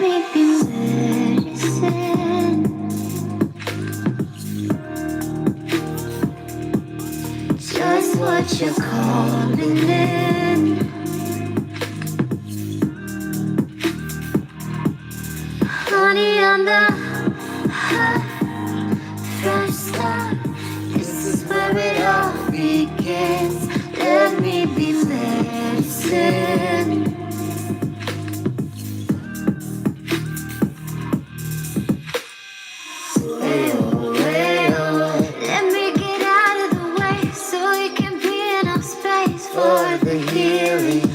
Let me be medicine. Just what you're calling in. Honey, I'm the first stop. This is where it all begins. Let me be medicine. Let me get out of the way so we can be enough space for the healing.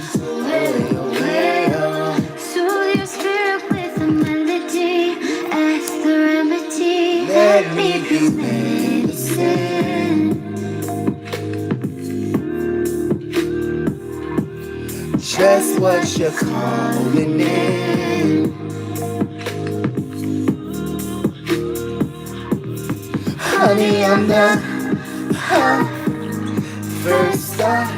Soothe your spirit with a melody as the remedy. Let me be medicine. Just what you're calling in. Honey, I'm the first stop.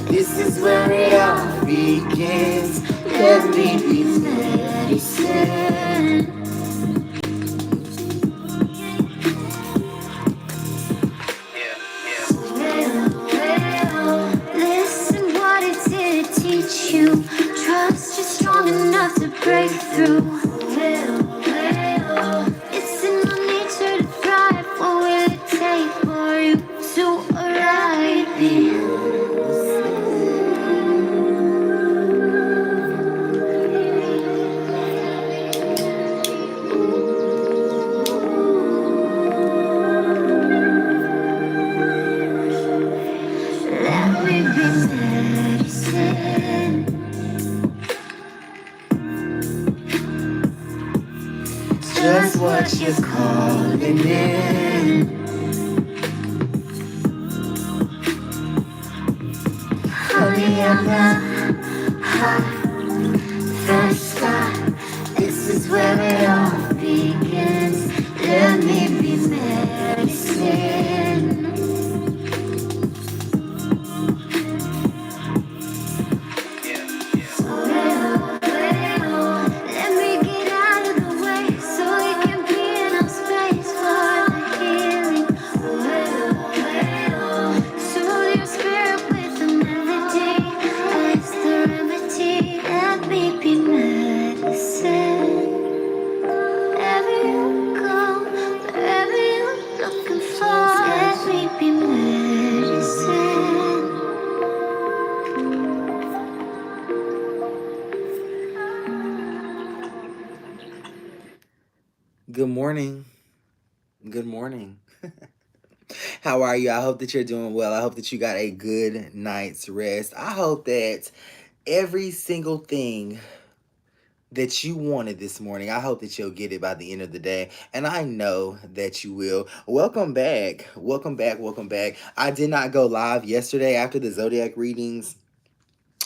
This is where it all begins. Let me be medicine. Listen, what it did teach you. Trust you're strong enough to break through. It's in my nature to thrive. What will it take for you to arrive? Let me be medicine. Just what you're calling in. Honey, I'm the first stop. This is where it all begins. Let me be medicine. Let me get out of the way so we can be enough space for the healing. Soothe your spirit with a melody as the remedy. Let me be medicine. Wherever you go, wherever you're looking for, let me be medicine. Good morning. Good morning. How are you? I hope that you're doing well. I hope that you got a good night's rest. I hope that every single thing that you wanted this morning, I hope that you'll get it by the end of the day. And I know that you will. Welcome back. Welcome back. Welcome back. I did not go live yesterday after the Zodiac readings.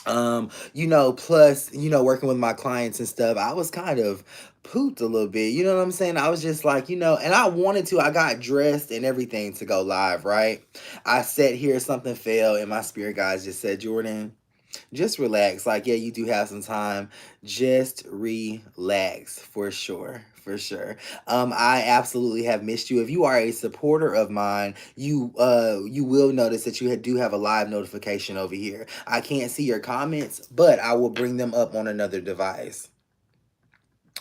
Plus, working with my clients and stuff, I was kind of pooped a little bit. You know what I'm saying? I was just like, and I wanted to, I got dressed and everything to go live, right? I sat here, something fell, and my spirit guys just said, Jordan, just relax. Like, yeah, you do have some time. Just relax for sure. For sure. I absolutely have missed you. If you are a supporter of mine, you will notice that you do have a live notification over here. I can't see your comments, but I will bring them up on another device.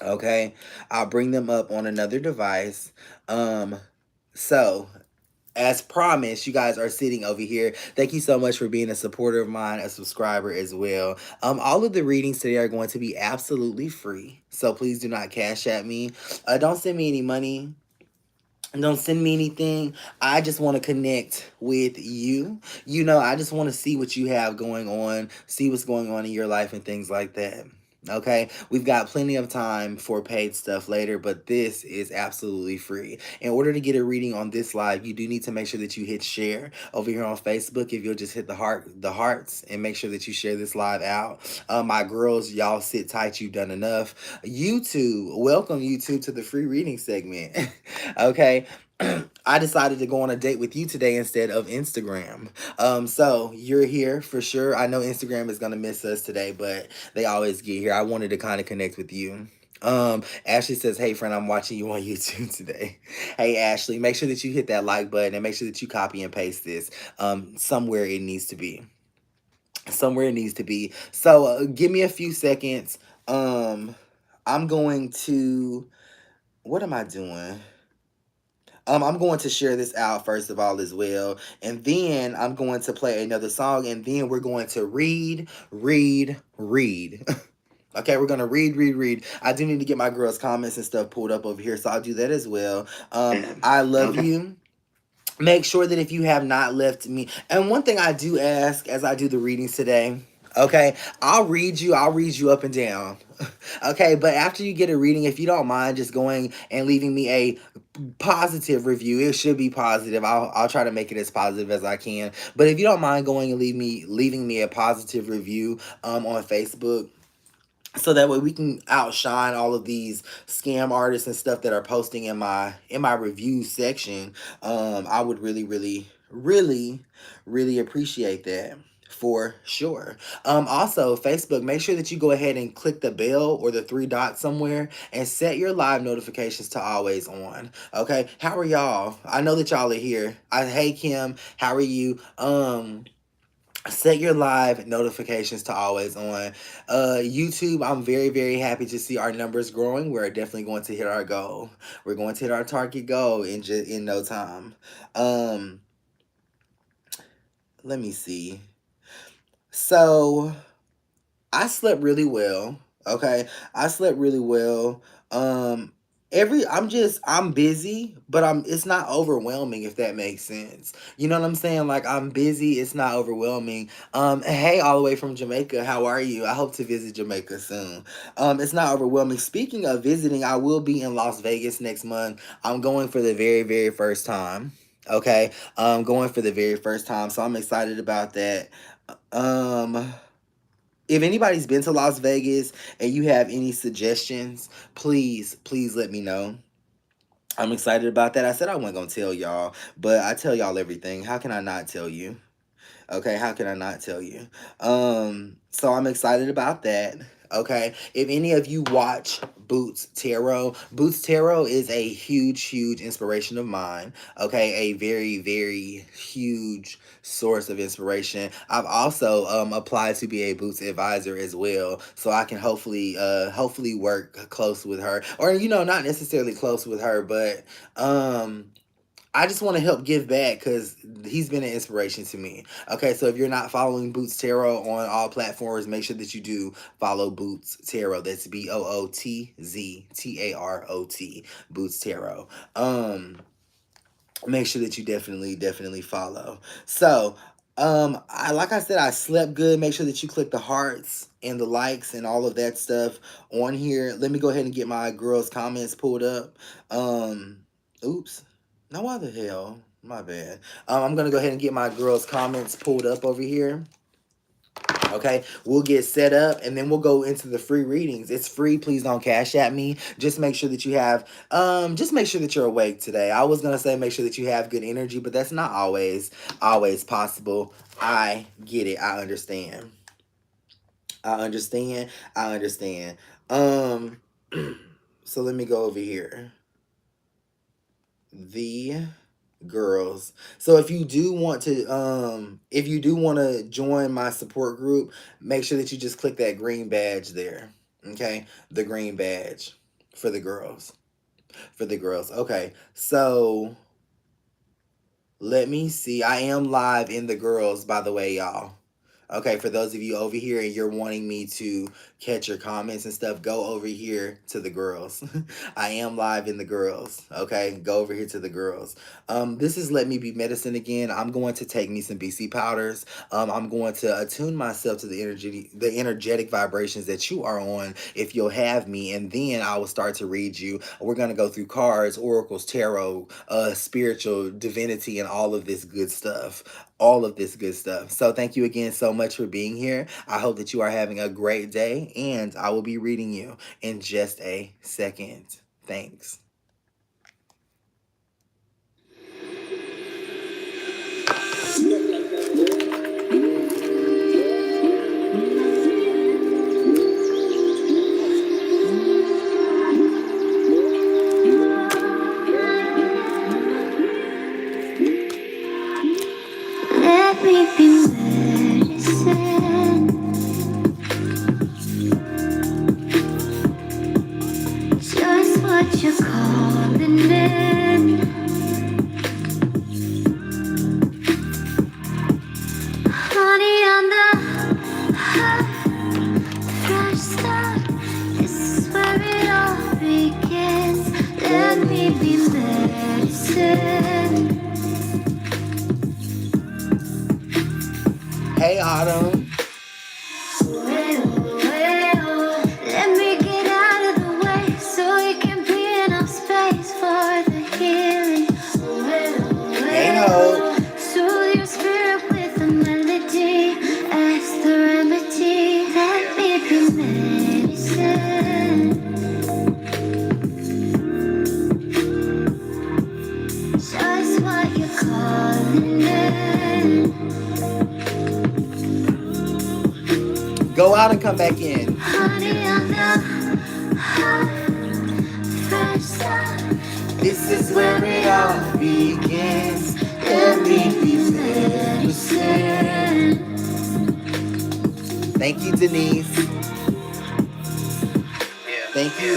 Okay, I'll bring them up on another device. So as promised, you guys are sitting over here. Thank you so much for being a supporter of mine, a subscriber as well. All of the readings today are going to be absolutely free, so please do not cash at me. Don't send me any money. Don't send me anything. I just want to connect with you. I just want to see what you have going on, see what's going on in your life and things like that. Okay, we've got plenty of time for paid stuff later, but this is absolutely free. In order to get a reading on this live, you do need to make sure that you hit share over here on Facebook. If you'll just hit the hearts, and make sure that you share this live out. My girls, y'all sit tight. You've done enough. YouTube, welcome YouTube to the free reading segment. Okay. I decided to go on a date with you today instead of Instagram. So you're here for sure. I know Instagram is gonna miss us today, but they always get here. I wanted to kind of connect with you. Ashley says, "Hey friend, I'm watching you on YouTube today." Hey Ashley, make sure that you hit that like button and make sure that you copy and paste this somewhere it needs to be. Somewhere it needs to be. So give me a few seconds. Um, I'm going to. What am I doing? I'm going to share this out first of all as well, and then I'm going to play another song, and then we're going to read, read, read. Okay, we're gonna read, read, read. I do need to get my girls' comments and stuff pulled up over here, so I'll do that as well. I love you. Make sure that if you have not left me, and one thing I do ask as I do the readings today, okay, I'll read you up and down. Okay, but after you get a reading, if you don't mind just going and leaving me a positive review, it should be positive. I'll try to make it as positive as I can. But if you don't mind going and leaving me a positive review on Facebook, so that way we can outshine all of these scam artists and stuff that are posting in my review section. I would really, really, really, really appreciate that for sure. Also Facebook, make sure that you go ahead and click the bell or the three dots somewhere and set your live notifications to always on. Okay, how are y'all? I know that y'all are here. Hey Kim, how are you? Set your live notifications to always on. YouTube, I'm very, very happy to see our numbers growing. We're definitely going to hit our goal. We're going to hit our target goal in no time. Um, Let me see. So I slept really well. Okay. I slept really well. Um I'm busy, but it's not overwhelming, if that makes sense. You know what I'm saying? Like, I'm busy, it's not overwhelming. Hey, all the way from Jamaica, how are you? I hope to visit Jamaica soon. It's not overwhelming. Speaking of visiting, I will be in Las Vegas next month. I'm going for the very, very first time. Okay. Going for the very first time. So I'm excited about that. Um if anybody's been to Las Vegas and you have any suggestions, please, please let me know. I'm excited about that. I said I wasn't gonna tell y'all, but I tell y'all everything. How can I not tell you? Okay, how can I not tell you? So I'm excited about that. Okay, if any of you watch Boots Tarot is a huge, huge inspiration of mine. Okay, a very, very huge source of inspiration. I've also applied to be a Boots advisor as well, so I can hopefully work close with her, or not necessarily close with her, but I just want to help give back because he's been an inspiration to me. Okay, so if you're not following Boots Tarot on all platforms, make sure that you do follow Boots Tarot. That's BOOTZTAROT, Boots Tarot. Make sure that you definitely, definitely follow. So, like I said, I slept good. Make sure that you click the hearts and the likes and all of that stuff on here. Let me go ahead and get my girls' comments pulled up. Oops. Now, why the hell? My bad. I'm going to go ahead and get my girls' comments pulled up over here. Okay, we'll get set up and then we'll go into the free readings. It's free. Please don't cash at me. Just make sure that you have, just make sure that you're awake today. I was going to say make sure that you have good energy, but that's not always possible. I get it. I understand. I understand. I understand. So let me go over here. The girls. So if you do want to join my support group, make sure that you just click that green badge there. Okay? The green badge for the girls. For the girls. Okay. So let me see. I am live in the girls, by the way, y'all. Okay, for those of you over here and you're wanting me to catch your comments and stuff, go over here to the girls. I am live in the girls. Okay, go over here to the girls. This is Let Me Be Medicine again. I'm going to take me some BC powders. I'm going to attune myself to the energetic vibrations that you are on if you'll have me, and then I will start to read you. We're going to go through cards, oracles, tarot, spiritual divinity, and all of this good stuff. All of this good stuff. So thank you again so much for being here. I hope that you are having a great day, and I will be reading you in just a second. Thanks. what you're calling in. Honey on the hot, fresh start. This is where it all begins. Let me be medicine. Hey, Autumn. Let me get out of the way so it can be enough space for the healing. Hey, Hope. Soothe your spirit with a melody as the remedy. Let me be medicine. Just what you're calling in. Go out and come back in. Honey on the hot, fresh start. This is where it all begins. Let me be medicine. Thank you, Denise. Thank you.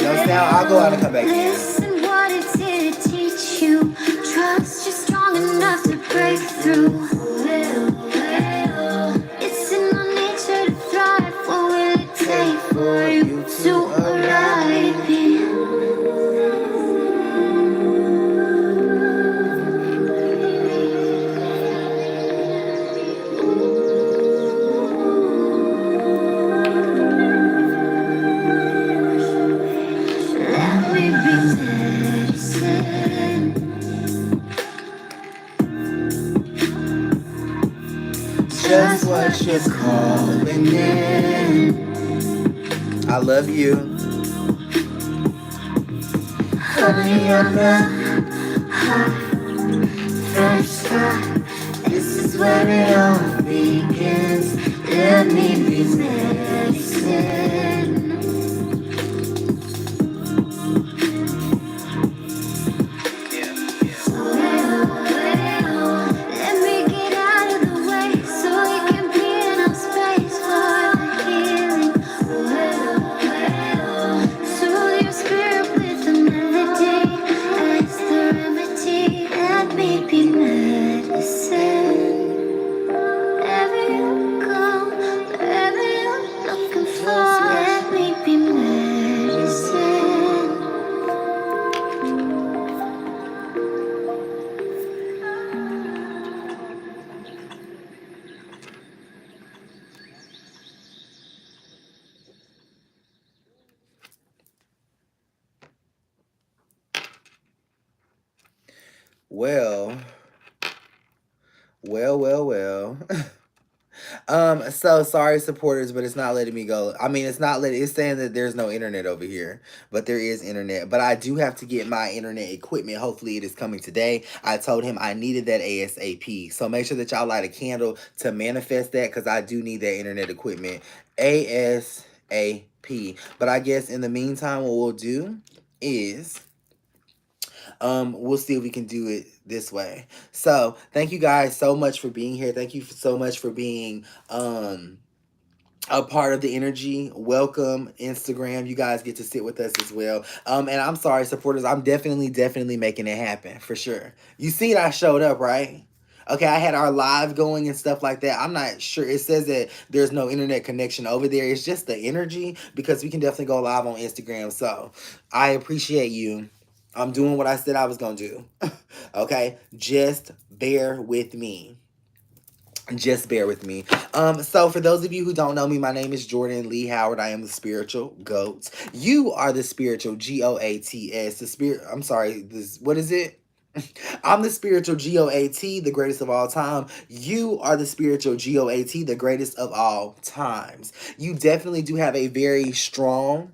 No sound. I'll go out and come back in. Listen what it's here to teach you. Trust you're strong enough to break through. It's in our nature to thrive. What will it take for you to arrive here? Let me be medicine. Just what you're calling in. I love you. Honey on the hot, fresh start. This is where it all begins. Let me be medicine. Let me get out of the way so it can be enough space for the healing. Soothe your spirit with a melody as the remedy. Let me be medicine. Wherever you go, wherever you're looking for, let me be medicine. Well. So sorry, supporters, but it's not letting me go. I mean, it's saying that there's no internet over here, but there is internet. But I do have to get my internet equipment. Hopefully it is coming today. I told him I needed that ASAP. So make sure that y'all light a candle to manifest that, because I do need that internet equipment ASAP. But I guess in the meantime, what we'll do is we'll see if we can do it this way. So thank you guys so much for being here. Thank you so much for being a part of the energy. Welcome, Instagram. You guys get to sit with us as well. And I'm sorry, supporters. I'm definitely making it happen for sure. You see that I showed up, right? Okay, I had our live going and stuff like that. I'm not sure. It says that there's no internet connection over there. It's just the energy, because we can definitely go live on Instagram. So I appreciate you. I'm doing what I said I was going to do. Okay? Just bear with me. Just bear with me. So for those of you who don't know me, my name is Jordan Lee Howard. I am the spiritual GOAT. You are the spiritual GOATS. The spirit, I'm sorry, what is it? I'm the spiritual GOAT, the greatest of all time. You are the spiritual GOAT, the greatest of all times. You definitely do have a very strong,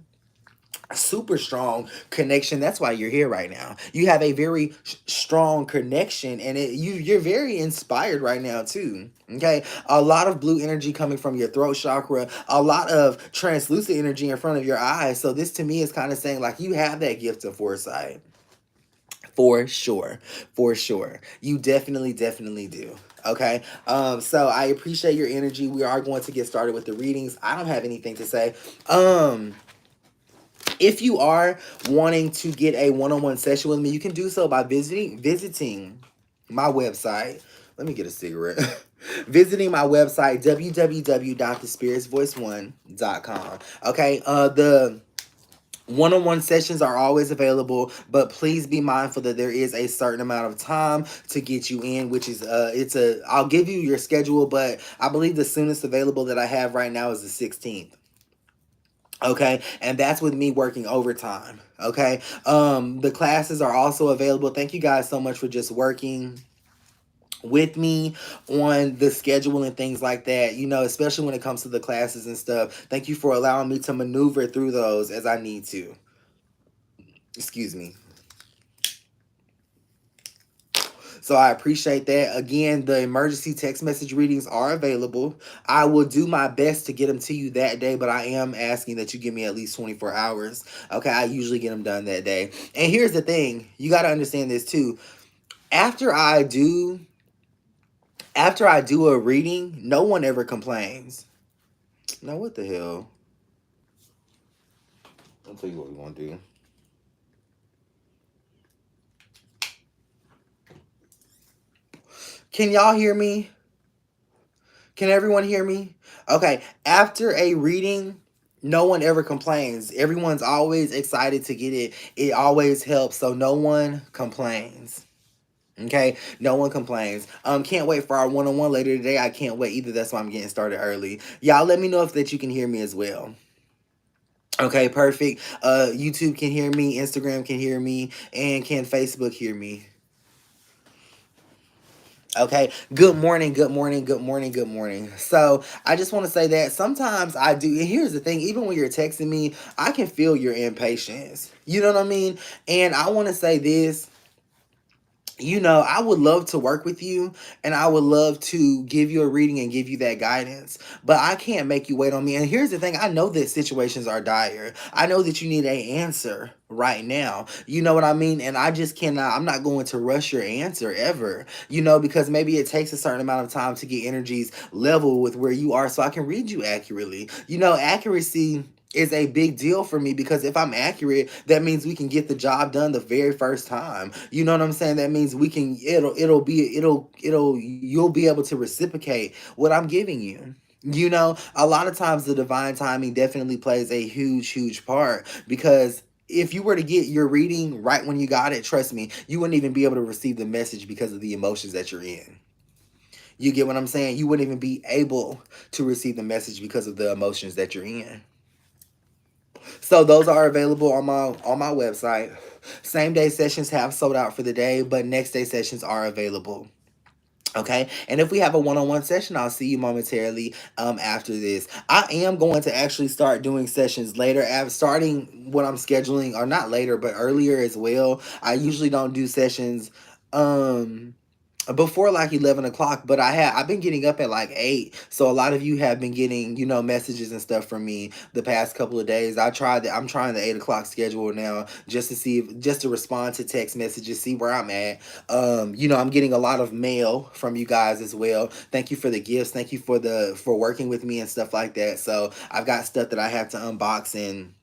super strong connection. That's why you're here right now. You have a very strong connection, and you're very inspired right now too. Okay, a lot of blue energy coming from your throat chakra, a lot of translucent energy in front of your eyes. So this to me is kind of saying like you have that gift of foresight. For sure. You definitely do. Okay. So I appreciate your energy. We are going to get started with the readings. I don't have anything to say. If you are wanting to get a one-on-one session with me, you can do so by visiting my website. Let me get a cigarette. Visiting my website, www.thespiritsvoice1.com. Okay, the one-on-one sessions are always available, but please be mindful that there is a certain amount of time to get you in, which is I'll give you your schedule, but I believe the soonest available that I have right now is the 16th. Okay, and that's with me working overtime. Okay, the classes are also available. Thank you guys so much for just working with me on the schedule and things like that, especially when it comes to the classes and stuff. Thank you for allowing me to maneuver through those as I need to. Excuse me. So I appreciate that. Again, the emergency text message readings are available. I will do my best to get them to you that day, but I am asking that you give me at least 24 hours. Okay, I usually get them done that day. And here's the thing, you got to understand this too. After I do a reading, no one ever complains. Now what the hell? I'll tell you what we're going to do. Can y'all hear me? Can everyone hear me? Okay, after a reading, no one ever complains. Everyone's always excited to get it. It always helps, so no one complains. Okay, no one complains. Can't wait for our one-on-one later today. I can't wait either. That's why I'm getting started early. Y'all let me know if that you can hear me as well. Okay, perfect. YouTube can hear me, Instagram can hear me, and can Facebook hear me? Okay, good morning, good morning, good morning, good morning. So I just want to say that sometimes I do, and here's the thing, even when you're texting me, I can feel your impatience. You know what I mean? And I want to say this. I would love to work with you and I would love to give you a reading and give you that guidance, but I can't make you wait on me. And here's the thing, I know that situations are dire. I know that you need an answer right now. You know what I mean? And I just cannot, I'm not going to rush your answer ever, because maybe it takes a certain amount of time to get energies level with where you are so I can read you accurately. Accuracy is a big deal for me because if I'm accurate, that means we can get the job done the very first time. You know what I'm saying? That means we can you'll be able to reciprocate what I'm giving you. A lot of times the divine timing definitely plays a huge part because if you were to get your reading right when you got it, trust me, you wouldn't even be able to receive the message because of the emotions that you're in. You get what I'm saying? You wouldn't even be able to receive the message because of the emotions that you're in. So those are available on my website. Same day sessions have sold out for the day, but next day sessions are available. Okay, and if we have a one-on-one session, I'll see you momentarily after this. I am going to actually start doing sessions later. Starting what I'm scheduling, or not later, but earlier as well. I usually don't do sessions before like 11 o'clock, but I've been getting up at like 8, so a lot of you have been getting messages and stuff from me the past couple of days. I'm trying the 8 o'clock schedule now just to see just to respond to text messages, see where I'm at. I'm getting a lot of mail from you guys as well. Thank you for the gifts, thank you for working with me and stuff like that. So I've got stuff that I have to unbox and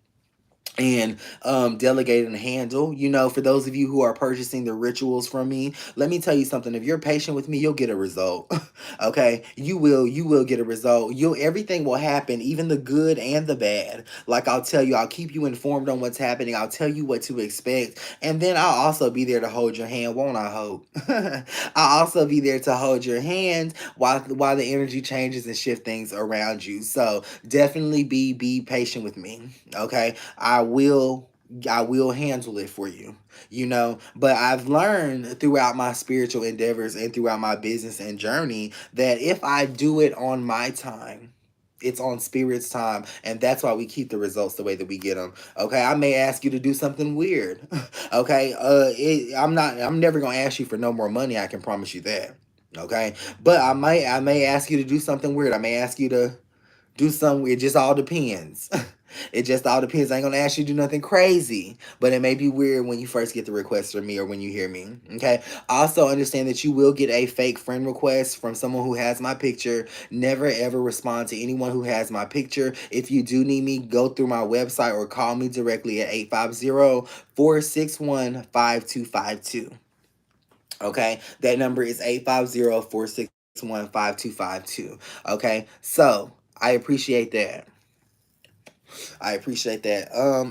delegate and handle. For those of you who are purchasing the rituals from me, let me tell you something. If you're patient with me, you'll get a result. Okay, you will get a result. Everything will happen, even the good and the bad. Like I'll tell you, I'll keep you informed on what's happening. I'll tell you what to expect, and then I'll also be there to hold your hand, won't I? Hope. I'll also be there to hold your hand while the energy changes and shift things around you. So definitely be patient with me. Okay, I will handle it for you, but I've learned throughout my spiritual endeavors and throughout my business and journey that if I do it on my time, it's on spirit's time, and that's why we keep the results the way that we get them. Okay, I may ask you to do something weird. Okay, I'm never gonna ask you for no more money, I can promise you that. Okay, but I may ask you to do something weird. I may ask you to do something. It just all depends. It just all depends. I ain't gonna ask you to do nothing crazy, but it may be weird when you first get the request from me or when you hear me. Okay. Also understand that you will get a fake friend request from someone who has my picture. Never ever respond to anyone who has my picture. If you do need me, go through my website or call me directly at 850-461-5252. Okay, that number is 850-461-5252. Okay, so I appreciate that. I appreciate that.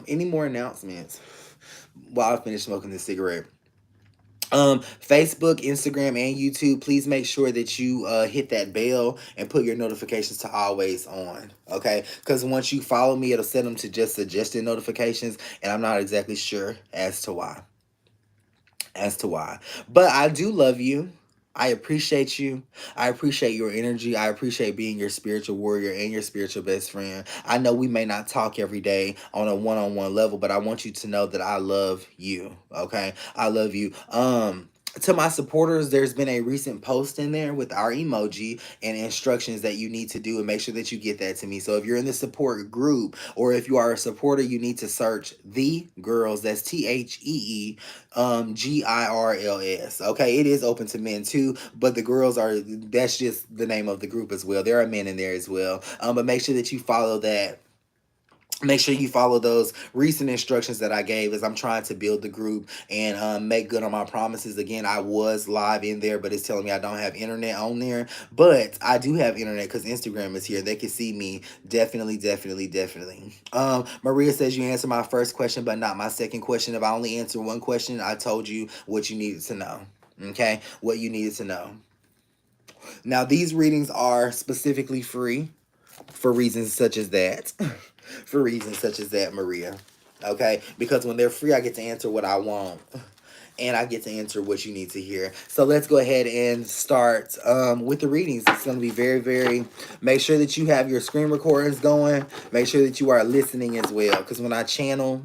Any more announcements while I finish smoking this cigarette? Facebook, Instagram, and YouTube, please make sure that you hit that bell and put your notifications to always on. Okay, because once you follow me, it'll set them to just suggested notifications, and I'm not exactly sure as to why. But I do love you. I appreciate you. I appreciate your energy. I appreciate being your spiritual warrior and your spiritual best friend. I know we may not talk every day on a one-on-one level, but I want you to know that I love you. Okay? I love you. To my supporters, there's been a recent post in there with our emoji and instructions that you need to do, and make sure that you get that to me. So if you're in the support group or if you are a supporter, you need to search The Girls. That's THEE GIRLS. Okay, it is open to men too, but the girls are, that's just the name of the group as well. There are men in there as well. But make sure that you follow that. Make sure you follow those recent instructions that I gave as I'm trying to build the group and make good on my promises. Again, I was live in there, but it's telling me I don't have internet on there. But I do have internet because Instagram is here. They can see me. Definitely, definitely, definitely. Maria says you answered my first question, but not my second question. If I only answer one question, I told you what you needed to know. Okay? What you needed to know. Now, these readings are specifically free for reasons such as that. For reasons such as that, Maria. Okay? Because when they're free, I get to answer what I want. And I get to answer what you need to hear. So let's go ahead and start with the readings. It's going to be very, very... Make sure that you have your screen recordings going. Make sure that you are listening as well. Because when I channel...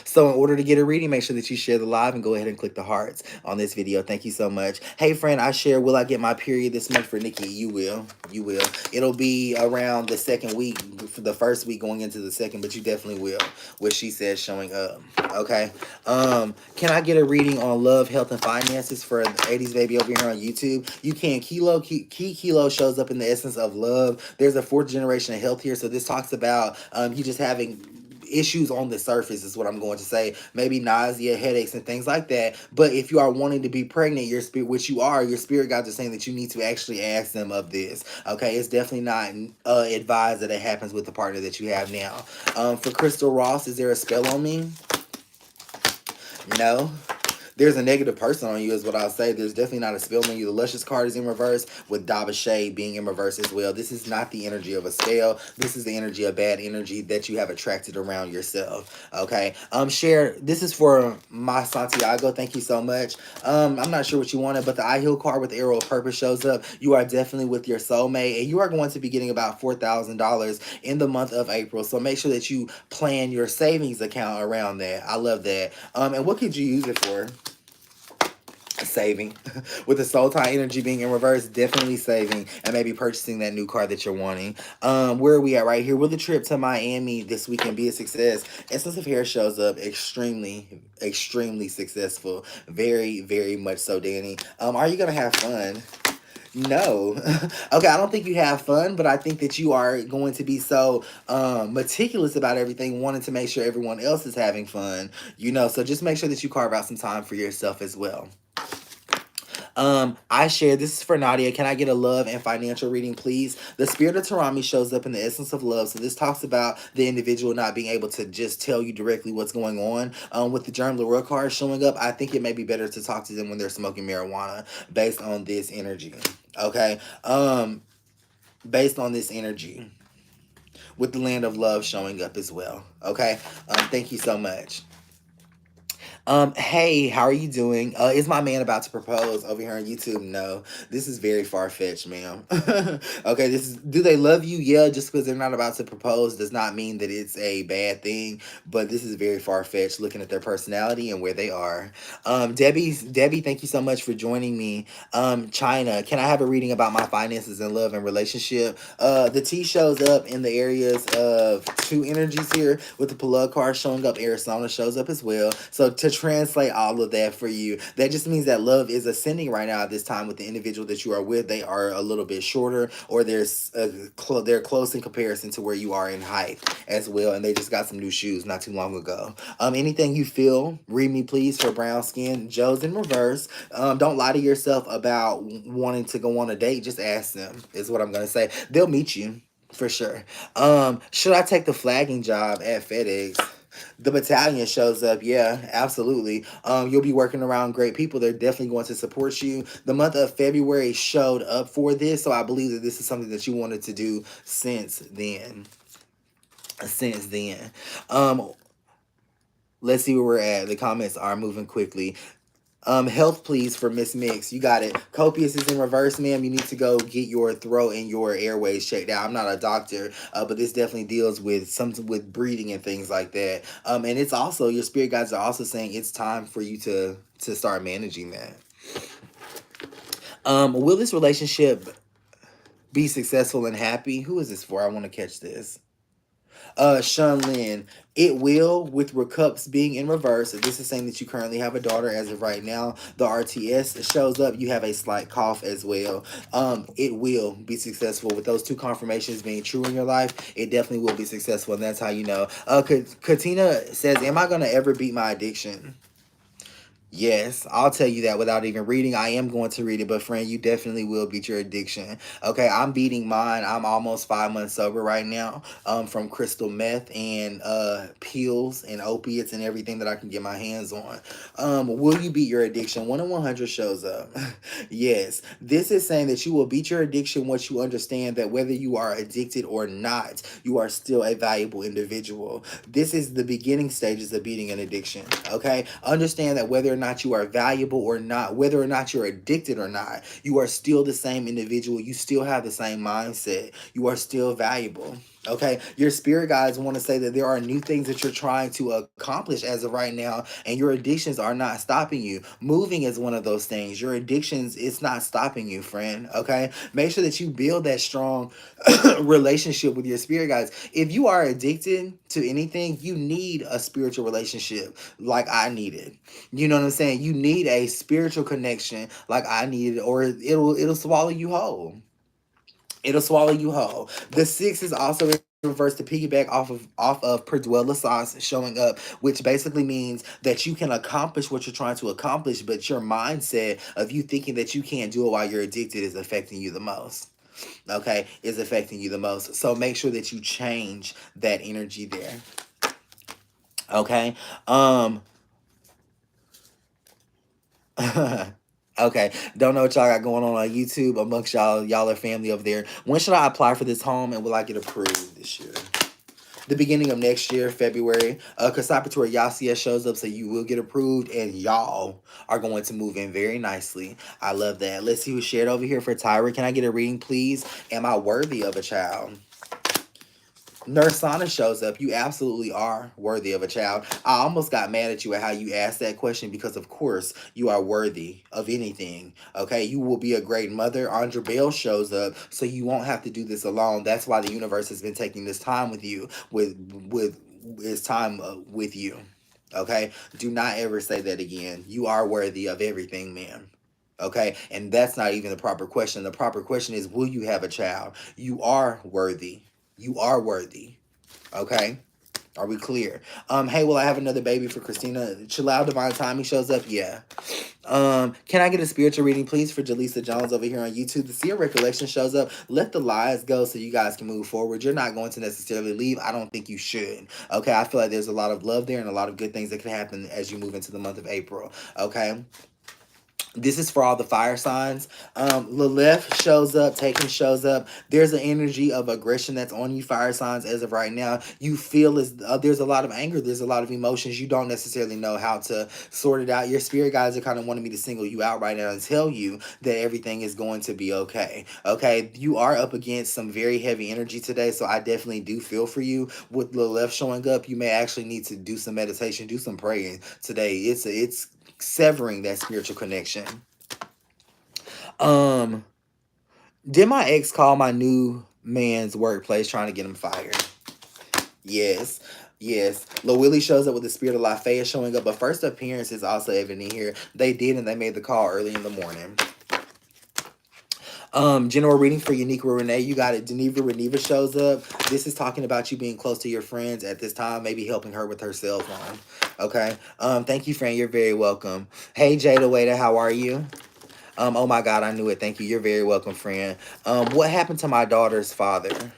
So in order to get a reading, make sure that you share the live and go ahead and click the hearts on this video. Thank you so much. Hey friend, I share, will I get my period this month for Nikki? You will. You will. It'll be around the second week, for the first week going into the second, but you definitely will. What she says showing up. Okay. Can I get a reading on love, health, and finances for the 80s baby over here on YouTube? You can. Kilo shows up in the essence of love. There's a 4th generation of health here. So this talks about you just having issues on the surface is what I'm going to say. Maybe nausea, headaches, and things like that. But if you are wanting to be pregnant, your spirit, which you are, your spirit guides are saying that you need to actually ask them of this. Okay, it's definitely not advised that it happens with the partner that you have now. For Crystal Ross, is there a spell on me? No. There's a negative person on you is what I'll say. There's definitely not a spell on you. The Luscious card is in reverse with Daba Shade being in reverse as well. This is not the energy of a spell. This is the energy of bad energy that you have attracted around yourself. Okay. Share, this is for my Santiago. Thank you so much. I'm not sure what you wanted, but the I Heal card with Arrow of Purpose shows up. You are definitely with your soulmate, and you are going to be getting about $4,000 in the month of April. So make sure that you plan your savings account around that. I love that. And what could you use it for? Saving. With the soul tie energy being in reverse, definitely saving and maybe purchasing that new car that you're wanting. Where are we at right here? Will the trip to Miami this weekend be a success? Essence of Hair shows up extremely successful. Very, very much so, Danny. Are you gonna have fun? No. Okay, I don't think you have fun, but I think that you are going to be so meticulous about everything, wanting to make sure everyone else is having fun, so just make sure that you carve out some time for yourself as well. I share, this is for Nadia. Can I get a love and financial reading, please? The spirit of Tarami shows up in the essence of love. So this talks about the individual not being able to just tell you directly what's going on. With the Germ Leroy card showing up, I think it may be better to talk to them when they're smoking marijuana based on this energy. Okay. Based on this energy. With the Land of Love showing up as well. Okay. Thank you so much. Hey, how are you doing? Is my man about to propose over here on YouTube? No, this is very far fetched, ma'am. Okay, this is. Do they love you? Yeah, just because they're not about to propose does not mean that it's a bad thing. But this is very far fetched, looking at their personality and where they are. Debbie, thank you so much for joining me. China, can I have a reading about my finances and love and relationship? The T shows up in the areas of two energies here with the plug card showing up. Arizona shows up as well. So to translate all of that for you, that just means that love is ascending right now at this time with the individual that you are with. They are a little bit shorter, or they're close in comparison to where you are in height as well, and they just got some new shoes not too long ago. Anything you feel, read me please for brown skin. Joe's in reverse. Don't lie to yourself about wanting to go on a date. Just ask them, is what I'm gonna say. They'll meet you for sure. Should I take the flagging job at FedEx? The battalion shows up. Yeah, absolutely. You'll be working around great people. They're definitely going to support you. The month of February showed up for this, so I believe that this is something that you wanted to do since then. Since then. Let's see where we're at. The comments are moving quickly. Health please for Miss Mix. You got it. Copious is in reverse, ma'am. You need to go get your throat and your airways checked out. I'm not a doctor, but this definitely deals with something with breathing and things like that. And it's also, your spirit guides are also saying it's time for you to start managing that. Will this relationship be successful and happy? Who is this for? I want to catch this. Sean Lynn, it will, with your cups being in reverse. This is saying that you currently have a daughter as of right now. The RTS shows up. You have a slight cough as well. It will be successful with those two confirmations being true in your life. It definitely will be successful, and that's how you know. Katina says, "Am I gonna ever beat my addiction?" Yes, I'll tell you that without even reading. I am going to read it, but friend, you definitely will beat your addiction. Okay, I'm beating mine. I'm almost 5 months sober right now. From crystal meth and pills and opiates and everything that I can get my hands on. Will you beat your addiction? 1 in 100 shows up. Yes, this is saying that you will beat your addiction once you understand that whether you are addicted or not, you are still a valuable individual. This is the beginning stages of beating an addiction. Okay, understand that whether or not you are valuable or not, whether or not you're addicted or not, you are still the same individual. You still have the same mindset. You are still valuable. Okay, your spirit guides want to say that there are new things that you're trying to accomplish as of right now, and your addictions are not stopping you. Moving is one of those things. Your addictions, it's not stopping you, friend. Okay, make sure that you build that strong relationship with your spirit guides. If you are addicted to anything, you need a spiritual relationship like I needed. You know what I'm saying? You need a spiritual connection like I needed, or it'll swallow you whole. It'll swallow you whole. The 6 is also in reverse to piggyback off of Perduella sauce showing up, which basically means that you can accomplish what you're trying to accomplish, but your mindset of you thinking that you can't do it while you're addicted is affecting you the most. Okay, is affecting you the most. So make sure that you change that energy there. Okay. Okay, don't know what y'all got going on YouTube amongst y'all. Y'all are family over there. When should I apply for this home, and will I get approved this year? The beginning of next year, February. Kasapator Yasia shows up, so you will get approved, and y'all are going to move in very nicely. I love that. Let's see who shared over here for Tyra. Can I get a reading, please? Am I worthy of a child? Nursana shows up. You absolutely are worthy of a child. I almost got mad at you at how you asked that question because, of course, you are worthy of anything. Okay, you will be a great mother. Andra Bell shows up, so you won't have to do this alone. That's why the universe has been taking this time with you. With its time with you. Okay, do not ever say that again. You are worthy of everything, ma'am. Okay, and that's not even the proper question. The proper question is, will you have a child? You are worthy. You are worthy. Okay? Are we clear? Hey, will I have another baby for Christina? Chalal Divine Timing shows up? Yeah. Can I get a spiritual reading, please, for Jaleesa Jones over here on YouTube? The Seer Recollection shows up. Let the lies go so you guys can move forward. You're not going to necessarily leave. I don't think you should. Okay? I feel like there's a lot of love there and a lot of good things that can happen as you move into the month of April. Okay? This is for all the fire signs. Lilith shows up, Taken shows up. There's an energy of aggression that's on you, fire signs, as of right now. You feel as there's a lot of anger, there's a lot of emotions. You don't necessarily know how to sort it out. Your spirit guides are kind of wanting me to single you out right now and tell you that everything is going to be okay. Okay, you are up against some very heavy energy today, so I definitely do feel for you. With Lilith showing up, you may actually need to do some meditation, do some praying today. It's severing that spiritual connection. Um, did my ex call my new man's workplace trying to get him fired? Yes. Yes. Lil Willie shows up with the spirit of Lafayette showing up, but first appearance is also evident here. They did, and they made the call early in the morning. General reading for Unique with Renee. You got it. Reneva shows up. This is talking about you being close to your friends at this time, maybe helping her with her cell phone. Okay. Thank you, friend. You're very welcome. Hey, Jada Waiter, how are you? Oh my God, I knew it. Thank you. You're very welcome, friend. What happened to my daughter's father?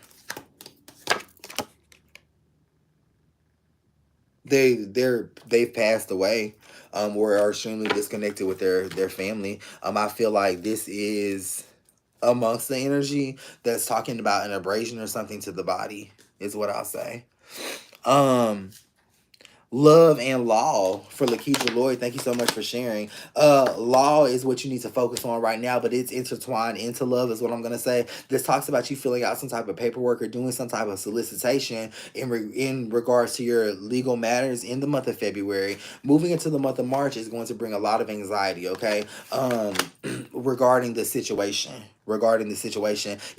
They've passed away. Or are extremely disconnected with their family. I feel like this is amongst the energy that's talking about an abrasion or something to the body, is what I'll say. Love and law for Lakeisha Lloyd. Thank you so much for sharing. Law is what you need to focus on right now, but it's intertwined into love is what I'm gonna say. This talks about you filling out some type of paperwork or doing some type of solicitation in regards to your legal matters in the month of February. Moving into the month of March is going to bring a lot of anxiety, okay? Regarding the situation. You're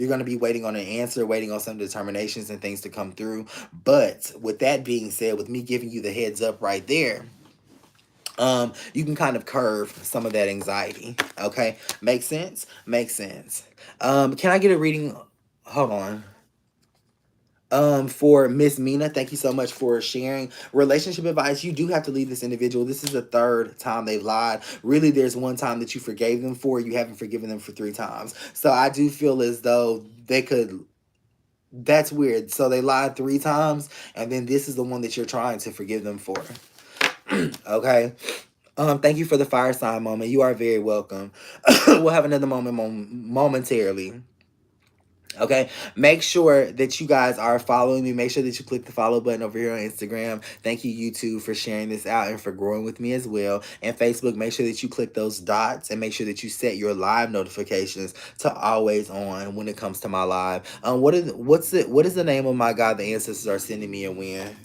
going to be waiting on an answer, waiting on some determinations and things to come through. But with that being said, with me giving you the heads up right there, you can kind of curve some of that anxiety. Okay, makes sense. Can I get a reading? Hold on. For Miss Mina, thank you so much for sharing. Relationship advice: you do have to leave this individual. This is the third time they've lied. Really, there's one time that you forgave them for. You haven't forgiven them for 3 times. So I do feel as though they could. That's weird. So they lied 3 times, and then this is the one that you're trying to forgive them for. Okay. Thank you for the fire sign moment. You are very welcome. We'll have another momentarily. Okay, make sure that you guys are following me. Make sure that you click the follow button over here on Instagram. Thank you, YouTube, for sharing this out and for growing with me as well. And Facebook, make sure that you click those dots and make sure that you set your live notifications to always on when it comes to my live. What is the name of my God the ancestors are sending me a win?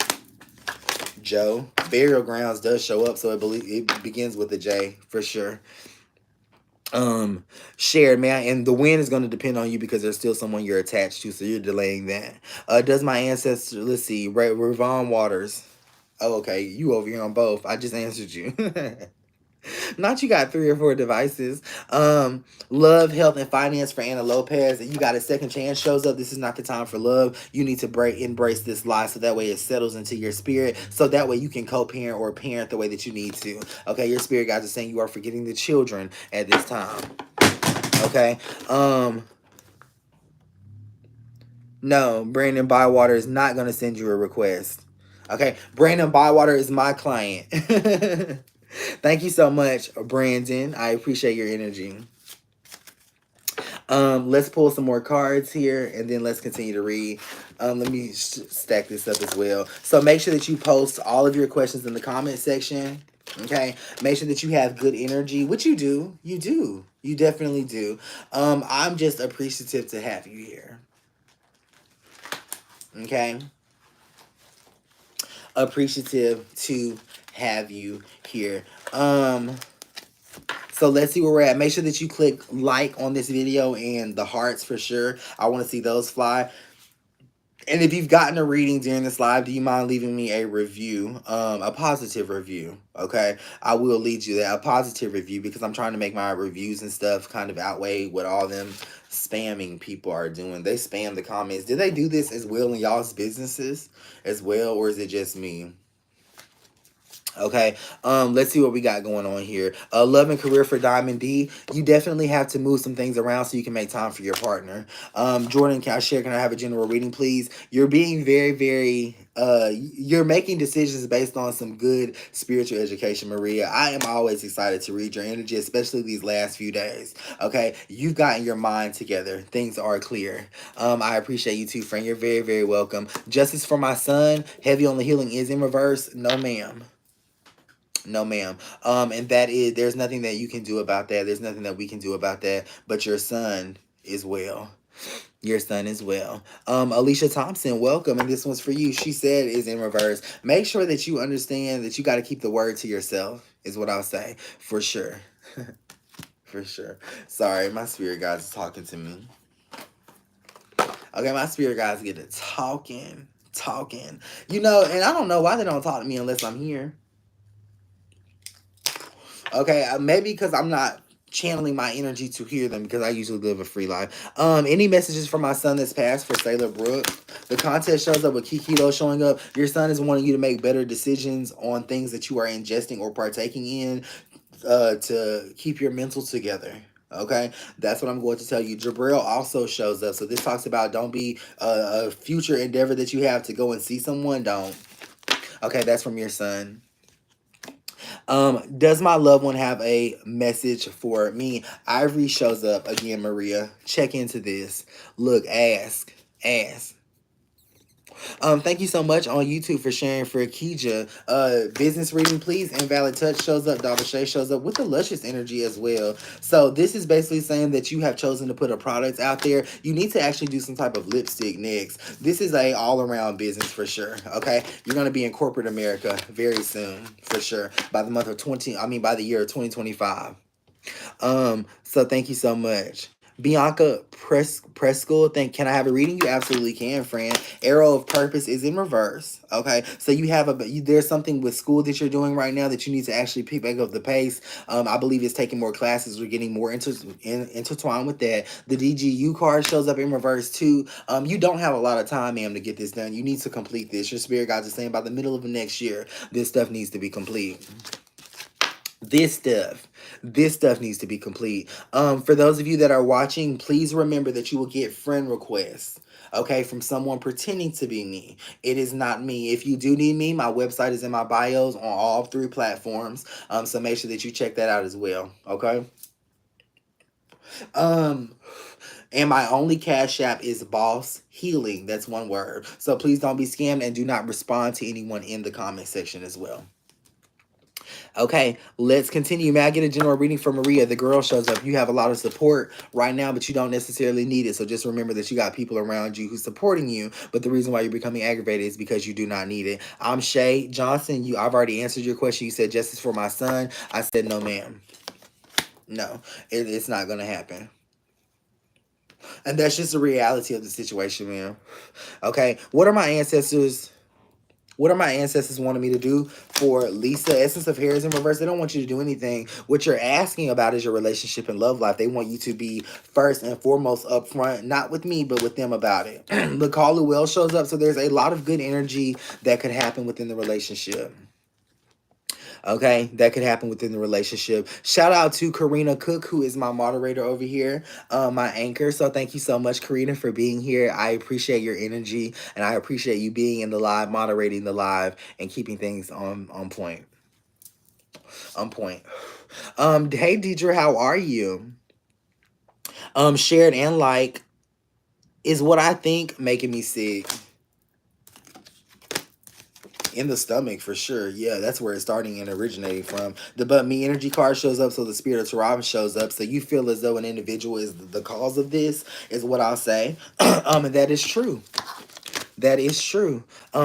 Joe. Burial grounds does show up, so it begins with a J for sure. Shared, man, and the win is going to depend on you because there's still someone you're attached to, so you're delaying that. Does my ancestor, let's see, Ravon Waters. Oh, okay, you over here on both. I just answered you. Not you got 3 or 4 devices. Love, health, and finance for Anna Lopez. You got a second chance shows up. This is not the time for love. You need to embrace this lie so that way it settles into your spirit. So that way you can co-parent or parent the way that you need to. Okay, your spirit guides are saying you are forgetting the children at this time. Okay. No, Brandon Bywater is not going to send you a request. Okay, Brandon Bywater is my client. Thank you so much, Brandon. I appreciate your energy. Let's pull some more cards here, and then let's continue to read. Let me stack this up as well. So make sure that you post all of your questions in the comment section. Okay, make sure that you have good energy, which you do. You definitely do. I'm just appreciative to have you here. Okay, appreciative to have you here. So let's see where we're at. Make sure that you click like on this video and the hearts for sure. I want to see those fly. And if you've gotten a reading during this live, do you mind leaving me a review? A positive review, okay? I will lead you there. A positive review because I'm trying to make my reviews and stuff kind of outweigh what all them spamming people are doing. They spam the comments. Did they do this as well in y'all's businesses as well, or is it just me? Okay, let's see what we got going on here. Love and career for Diamond D. You definitely have to move some things around so you can make time for your partner. Jordan, can I have a general reading, please? You're being very, very you're making decisions based on some good spiritual education, Maria. I am always excited to read your energy, especially these last few days. Okay, you've gotten your mind together. Things are clear. I appreciate you too, friend. You're very, very welcome. Justice for my son. Heavy on the healing is in reverse. No, ma'am. No, ma'am. And that is, there's nothing that you can do about that. There's nothing that we can do about that. But your son is well. Your son as well. Alicia Thompson, welcome. And this one's for you. She said is in reverse. Make sure that you understand that you got to keep the word to yourself, is what I'll say. For sure. For sure. Sorry, my spirit guys is talking to me. Okay, my spirit guys get to talking. You know, and I don't know why they don't talk to me unless I'm here. Okay, maybe because I'm not channeling my energy to hear them because I usually live a free life. Any messages from my son that's passed for Sailor Brooke? The contest shows up with Kikito showing up. Your son is wanting you to make better decisions on things that you are ingesting or partaking in to keep your mental together. Okay, that's what I'm going to tell you. Jabril also shows up. So this talks about don't be a future endeavor that you have to go and see someone. Don't. Okay, that's from your son. Does my loved one have a message for me? Ivory shows up again, Maria. Check into this. Look, ask. Thank you so much on YouTube for sharing for Keija. Business reading, please. Invalid touch shows up. Dava Shay shows up with the luscious energy as well. So this is basically saying that you have chosen to put a product out there. You need to actually do some type of lipstick next. This is a all-around business for sure. Okay, you're gonna be in corporate America very soon for sure. By the by the year of 2025. So thank you so much. Bianca Preschool, can I have a reading? You absolutely can, friend. Arrow of Purpose is in reverse. Okay, so you have there's something with school that you're doing right now that you need to actually pick back up the pace. I believe it's taking more classes or getting more intertwined with that. The DGU card shows up in reverse too. You don't have a lot of time, ma'am, to get this done. You need to complete this. Your spirit guides are saying by the middle of the next year, this stuff needs to be complete. This stuff needs to be complete. For those of you that are watching, please remember that you will get friend requests, okay, from someone pretending to be me. It is not me. If you do need me, my website is in my bios on all 3 platforms. So make sure that you check that out as well, okay? And my only cash app is Boss Healing. That's one word. So please don't be scammed and do not respond to anyone in the comment section as well. Okay, let's continue. May I get a general reading for Maria? The girl shows up. You have a lot of support right now, but you don't necessarily need it. So just remember that you got people around you who's supporting you. But the reason why you're becoming aggravated is because you do not need it. I'm Shay Johnson. I've already answered your question. You said justice for my son. I said no, ma'am. No, it's not going to happen. And that's just the reality of the situation, ma'am. Okay, what are my ancestors wanting me to do for Lisa? Essence of Hair is in reverse. They don't want you to do anything. What you're asking about is your relationship and love life. They want you to be first and foremost upfront, not with me, but with them about it. The Call Well shows up. So there's a lot of good energy that could happen within the relationship. Okay, that could happen within the relationship. Shout out to Karina Cook, who is my moderator over here, my anchor. So thank you so much, Karina, for being here. I appreciate your energy, and I appreciate you being in the live, moderating the live, and keeping things on point. On point. Hey, Deidre, how are you? Shared and like is what I think making me sick. In the stomach, for sure. Yeah, that's where it's starting and originating from. The But Me energy card shows up, so the Spirit of Tarab shows up. So you feel as though an individual is the cause of this, is what I'll say. And that is true. That is true.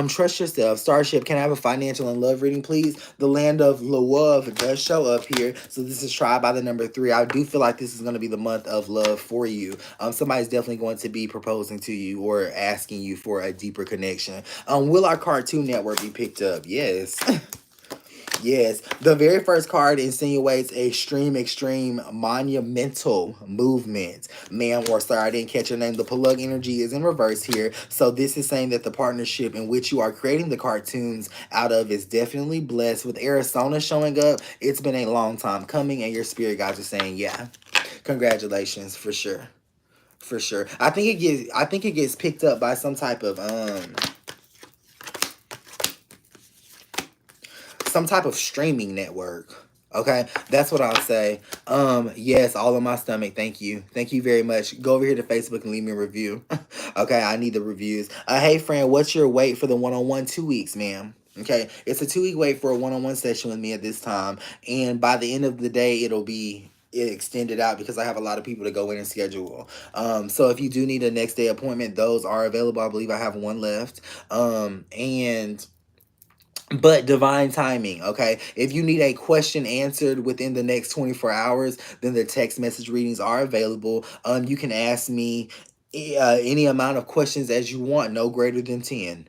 Trust yourself. Starship, can I have a financial and love reading, please? The Land of Love does show up here. So this is tried by the number 3. I do feel like this is going to be the month of love for you. Somebody's definitely going to be proposing to you or asking you for a deeper connection. Will our Cartoon Network be picked up? Yes. Yes, the very first card insinuates extreme, monumental movement. Ma'am, or sorry, I didn't catch your name. The plug energy is in reverse here. So this is saying that the partnership in which you are creating the cartoons out of is definitely blessed. With Arizona showing up, it's been a long time coming, and your spirit guides are saying, yeah, congratulations, for sure. For sure. I think it gets picked up by some type of some type of streaming network. Okay, that's what I'll say. Yes, all on my stomach. Thank you. Thank you very much. Go over here to Facebook and leave me a review. Okay, I need the reviews. Hey friend, what's your wait for the one-on-one 2 weeks, ma'am? Okay, it's a 2 week wait for a one-on-one session with me at this time. And by the end of the day, it'll be extended out because I have a lot of people to go in and schedule. So if you do need a next day appointment, those are available. I believe I have one left. And but divine timing, okay? If you need a question answered within the next 24 hours, then the text message readings are available. You can ask me any amount of questions as you want, no greater than 10.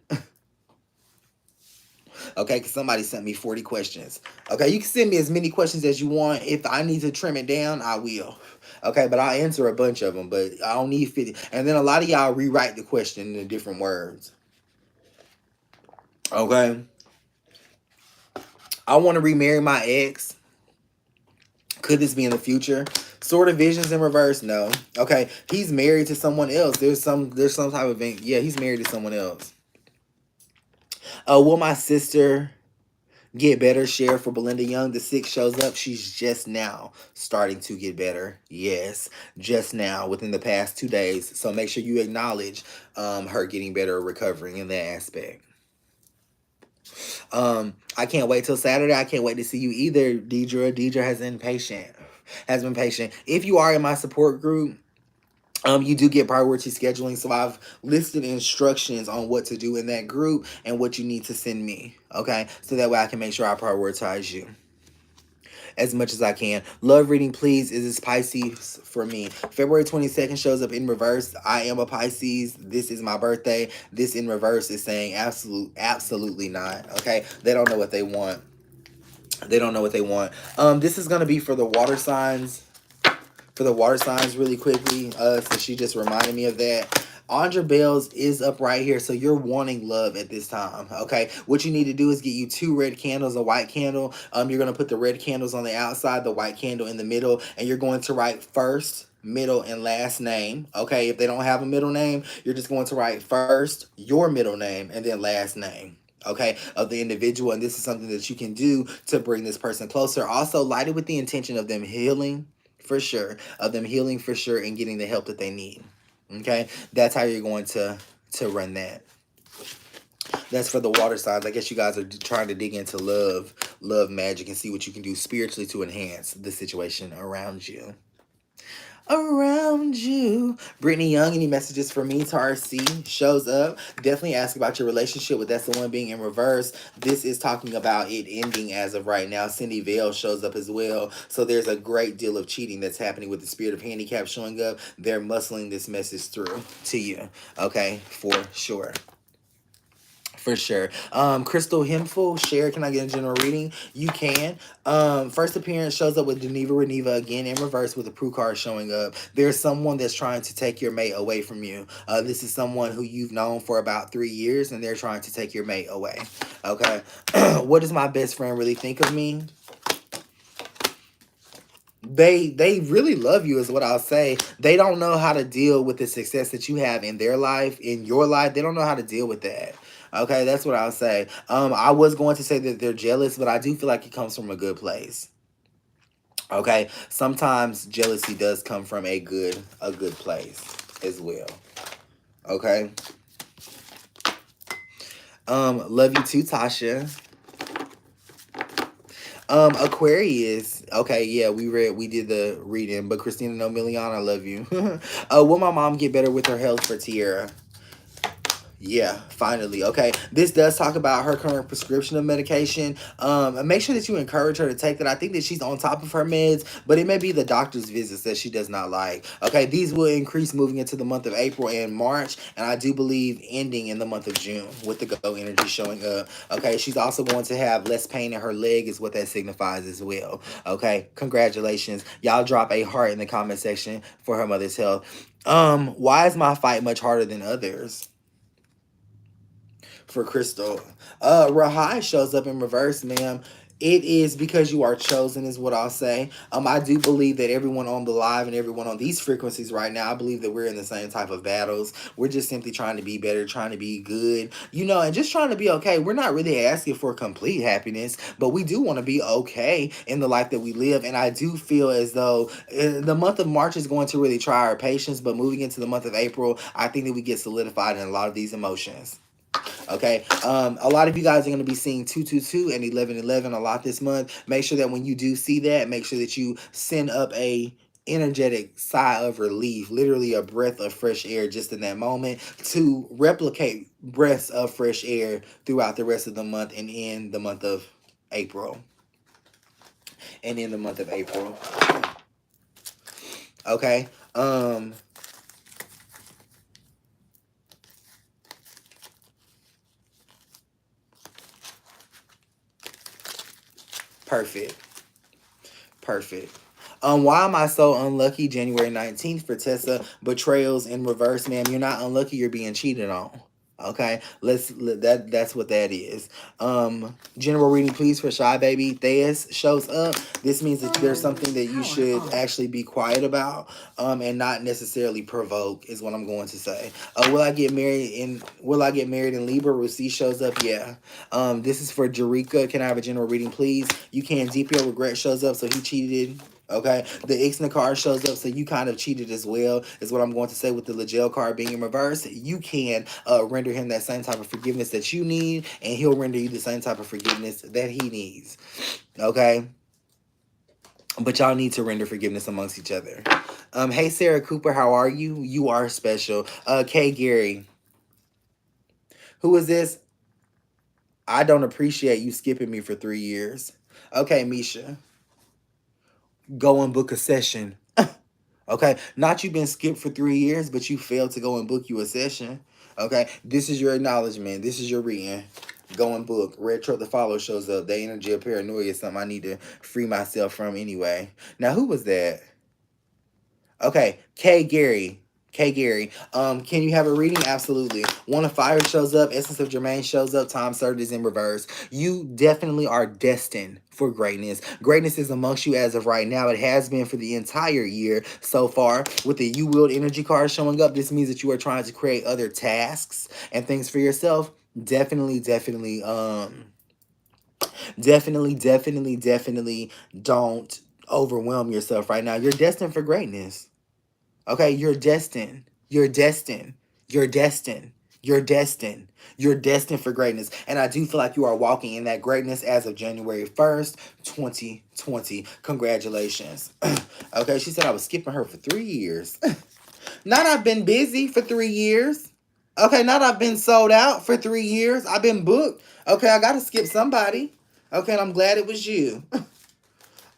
Okay, because somebody sent me 40 questions. Okay, you can send me as many questions as you want. If I need to trim it down, I will. Okay, but I'll answer a bunch of them, but I don't need 50. And then a lot of y'all rewrite the question in different words. Okay, I want to remarry my ex. Could this be in the future? Sort of visions in reverse. No. Okay, he's married to someone else. There's some type of thing. Yeah, he's married to someone else. Will my sister get better? Share for Belinda Young. The 6 shows up. She's just now starting to get better. Yes, just now within the past 2 days. So make sure you acknowledge her getting better, recovering in that aspect. I can't wait till Saturday. I can't wait to see you either, Deidre. Deidre has been patient. If you are in my support group, you do get priority scheduling. So I've listed instructions on what to do in that group and what you need to send me. Okay, so that way I can make sure I prioritize you as much as I can. Love reading, please. Is this Pisces for me? February 22nd shows up in reverse. I am a Pisces. This is my birthday. This in reverse is saying absolutely not. Okay, they don't know what they want. They don't know what they want. This is gonna be for the water signs. For the water signs, really quickly. So she just reminded me of that. Andra Bells is up right here, so you're wanting love at this time, okay? What you need to do is get you 2 red candles, a white candle. You're going to put the red candles on the outside, the white candle in the middle, and you're going to write first, middle, and last name, okay? If they don't have a middle name, you're just going to write first, your middle name, and then last name, okay, of the individual. And this is something that you can do to bring this person closer. Also, light it with the intention of them healing, for sure, and getting the help that they need. Okay, that's how you're going to run that. That's for the water signs. I guess you guys are trying to dig into love magic, and see what you can do spiritually to enhance the situation around you. Brittany Young, any messages for me? Taurus C shows up. Definitely ask about your relationship with That's the One being in reverse. This is talking about it ending as of right now. Cindy Vale shows up as well. So there's a great deal of cheating that's happening with the Spirit of Handicap showing up. They're muscling this message through to you. Okay, for sure. For sure. Crystal Hempful, share. Can I get a general reading? You can. First appearance shows up with Geneva Reneva again in reverse with the Prue card showing up. There's someone that's trying to take your mate away from you. This is someone who you've known for about 3 years, and they're trying to take your mate away. Okay. What does my best friend really think of me? They really love you is what I'll say. They don't know how to deal with the success that you have in their life, in your life. They don't know how to deal with that. Okay, that's what I'll say. I was going to say that they're jealous, but I do feel like it comes from a good place. Okay, sometimes jealousy does come from a good place as well. Okay. Love you too, Tasha. Aquarius. Okay, yeah, we did the reading, but Christina No Million, I love you. Will my mom get better with her health for Tierra? Yeah, finally. Okay, this does talk about her current prescription of medication. And make sure that you encourage her to take that. I think that she's on top of her meds, but it may be the doctor's visits that she does not like. Okay, these will increase moving into the month of April and March, and I do believe ending in the month of June with the go energy showing up. Okay, she's also going to have less pain in her leg is what that signifies as well. Okay, congratulations. Y'all drop a heart in the comment section for her mother's health. Why is my fight much harder than others? For Crystal. Rahai shows up in reverse, ma'am. It is because you are chosen, is what I'll say. I do believe that everyone on the live and everyone on these frequencies right now, I believe that we're in the same type of battles. We're just simply trying to be better, trying to be good, and just trying to be okay. We're not really asking for complete happiness, but we do want to be okay in the life that we live. And I do feel as though the month of March is going to really try our patience, but moving into the month of April, I think that we get solidified in a lot of these emotions. Okay. A lot of you guys are going to be seeing 222 and 1111 a lot this month. Make sure that when you do see that, make sure that you send up a energetic sigh of relief, literally a breath of fresh air just in that moment, to replicate breaths of fresh air throughout the rest of the month and in the month of April. Okay. Perfect. Why am I so unlucky? January 19th for Tessa. Betrayals in reverse, ma'am. You're not unlucky, you're being cheated on. Okay, that's what that is. General reading, please, for Shy Baby. Theus shows up. This means that there's something that you should actually be quiet about, and not necessarily provoke, is what I'm going to say. Will I get married in Libra? Rusi shows up. Yeah. This is for Jerika. Can I have a general reading, please? You can. DPO Regret shows up, so he cheated. Okay, the Ixna card shows up, so you kind of cheated as well, is what I'm going to say with the Legel card being in reverse. You can render him that same type of forgiveness that you need, and he'll render you the same type of forgiveness that he needs. Okay? But y'all need to render forgiveness amongst each other. Hey, Sarah Cooper, how are you? You are special. Kay Gary. Who is this? I don't appreciate you skipping me for 3 years. Okay, Misha. Go and book a session. Okay, not you been skipped for 3 years, but you failed to go and book you a session. Okay, this is your acknowledgement. This is your reading. Go and book. Red Truck the Follow shows up. The energy of paranoia is something I need to free myself from anyway. Now, who was that? Okay, K. Gary. Can you have a reading? Absolutely. One of Fire shows up. Essence of Jermaine shows up. Tom Served is in reverse. You definitely are destined for greatness. Greatness is amongst you as of right now. It has been for the entire year so far. With the You Willed energy card showing up, this means that you are trying to create other tasks and things for yourself. Definitely don't overwhelm yourself right now. You're destined for greatness. Okay, you're destined. You're destined. You're destined. You're destined. You're destined for greatness. And I do feel like you are walking in that greatness as of January 1st, 2020. Congratulations. Okay, she said I was skipping her for 3 years. Not I've been busy for 3 years. Okay, not I've been sold out for 3 years. I've been booked. Okay, I got to skip somebody. Okay, and I'm glad it was you.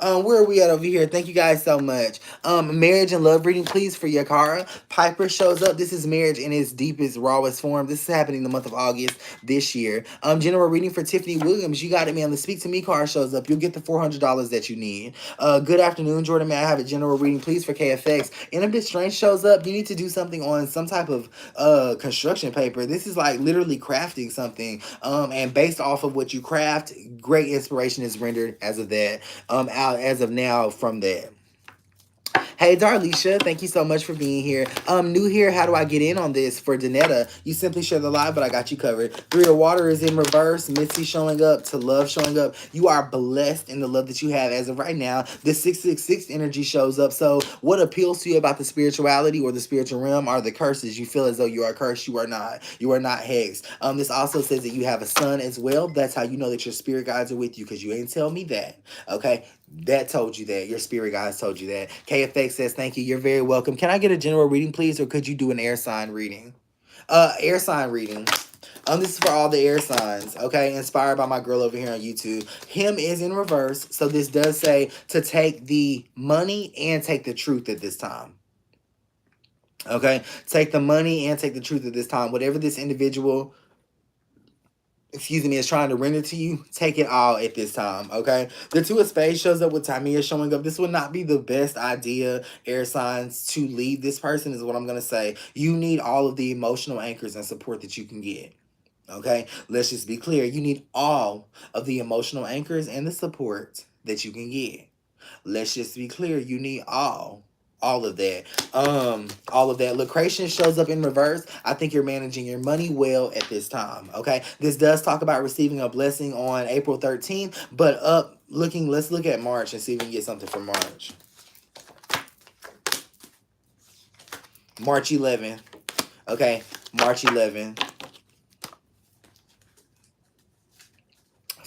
Where are we at over here? Thank you guys so much. Marriage and love reading, please, for Yakara. Piper shows up. This is marriage in its deepest, rawest form. This is happening in the month of August this year. General reading for Tiffany Williams. You got it, man. The Speak to Me card shows up. You'll get the $400 that you need. Good afternoon, Jordan. May I have a general reading, please, for KFX? In a Bit Strange shows up. You need to do something on some type of construction paper. This is like literally crafting something. And based off of what you craft, great inspiration is rendered as of that. Out as of now from that. Hey, Darlisha, thank you so much for being here. New here, how do I get in on this? For Danetta, you simply share the live, but I got you covered. 3 of Water is in reverse. Mitzi showing up. To Love showing up. You are blessed in the love that you have as of right now. The 666 energy shows up. So what appeals to you about the spirituality or the spiritual realm are the curses. You feel as though you are cursed. You are not. You are not hexed. This also says that you have a son as well. That's how you know that your spirit guides are with you, because you ain't tell me that. Okay? That told you that. Your spirit guides told you that. KFX says, thank you. You're very welcome. Can I get a general reading, please? Or could you do an air sign reading? Air sign reading. This is for all the air signs, okay? Inspired by my girl over here on YouTube. Him is in reverse. So this does say to take the money and take the truth at this time. Okay? Take the money and take the truth at this time. Whatever this individual is trying to render to you, take it all at this time, okay? The 2 of Spades shows up with Tamia showing up. This would not be the best idea, air signs, to lead this person, is what I'm going to say. You need all of the emotional anchors and support that you can get, Okay, let's just be clear. You need all of the emotional anchors and the support that you can get. Let's just be clear. You need all of that. All of that. Lucration shows up in reverse. I think you're managing your money well at this time. Okay, this does talk about receiving a blessing on April 13th, but let's look at March and see if we can get something for March. March 11th. Okay, March 11th.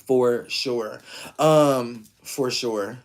For sure. For sure.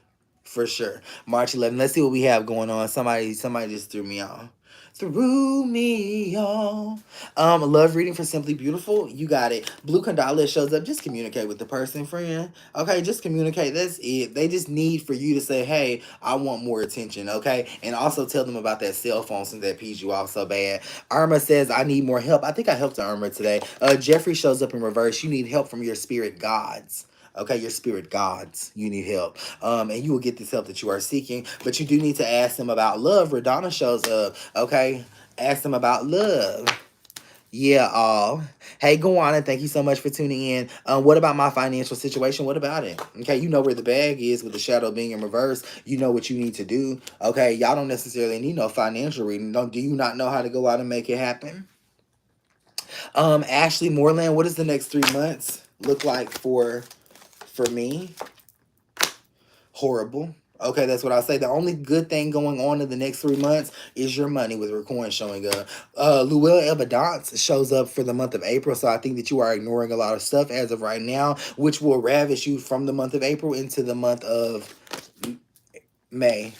For sure. March 11th. Let's see what we have going on. Somebody just threw me off. Threw me off. Love reading for Simply Beautiful. You got it. Blue Condola shows up. Just communicate with the person, friend. Okay, just communicate. That's it. They just need for you to say, hey, I want more attention. Okay. And also tell them about that cell phone since that pees you off so bad. Irma says, I need more help. I think I helped Irma today. Jeffrey shows up in reverse. You need help from your spirit gods. Okay, your spirit gods, you need help. And you will get this help that you are seeking. But you do need to ask them about love. Radonna shows up. Okay, ask them about love. Yeah, all. Hey, Guana, thank you so much for tuning in. What about my financial situation? What about it? Okay, you know where the bag is with the shadow being in reverse. You know what you need to do. Okay, y'all don't necessarily need no financial reading. Do you not know how to go out and make it happen? Ashley Moreland, what does the next 3 months look like for me? Horrible. Okay, that's what I'll say. The only good thing going on in the next 3 months is your money with Racoin showing up. Luel Evidence shows up for the month of April, so I think that you are ignoring a lot of stuff as of right now, which will ravish you from the month of April into the month of May.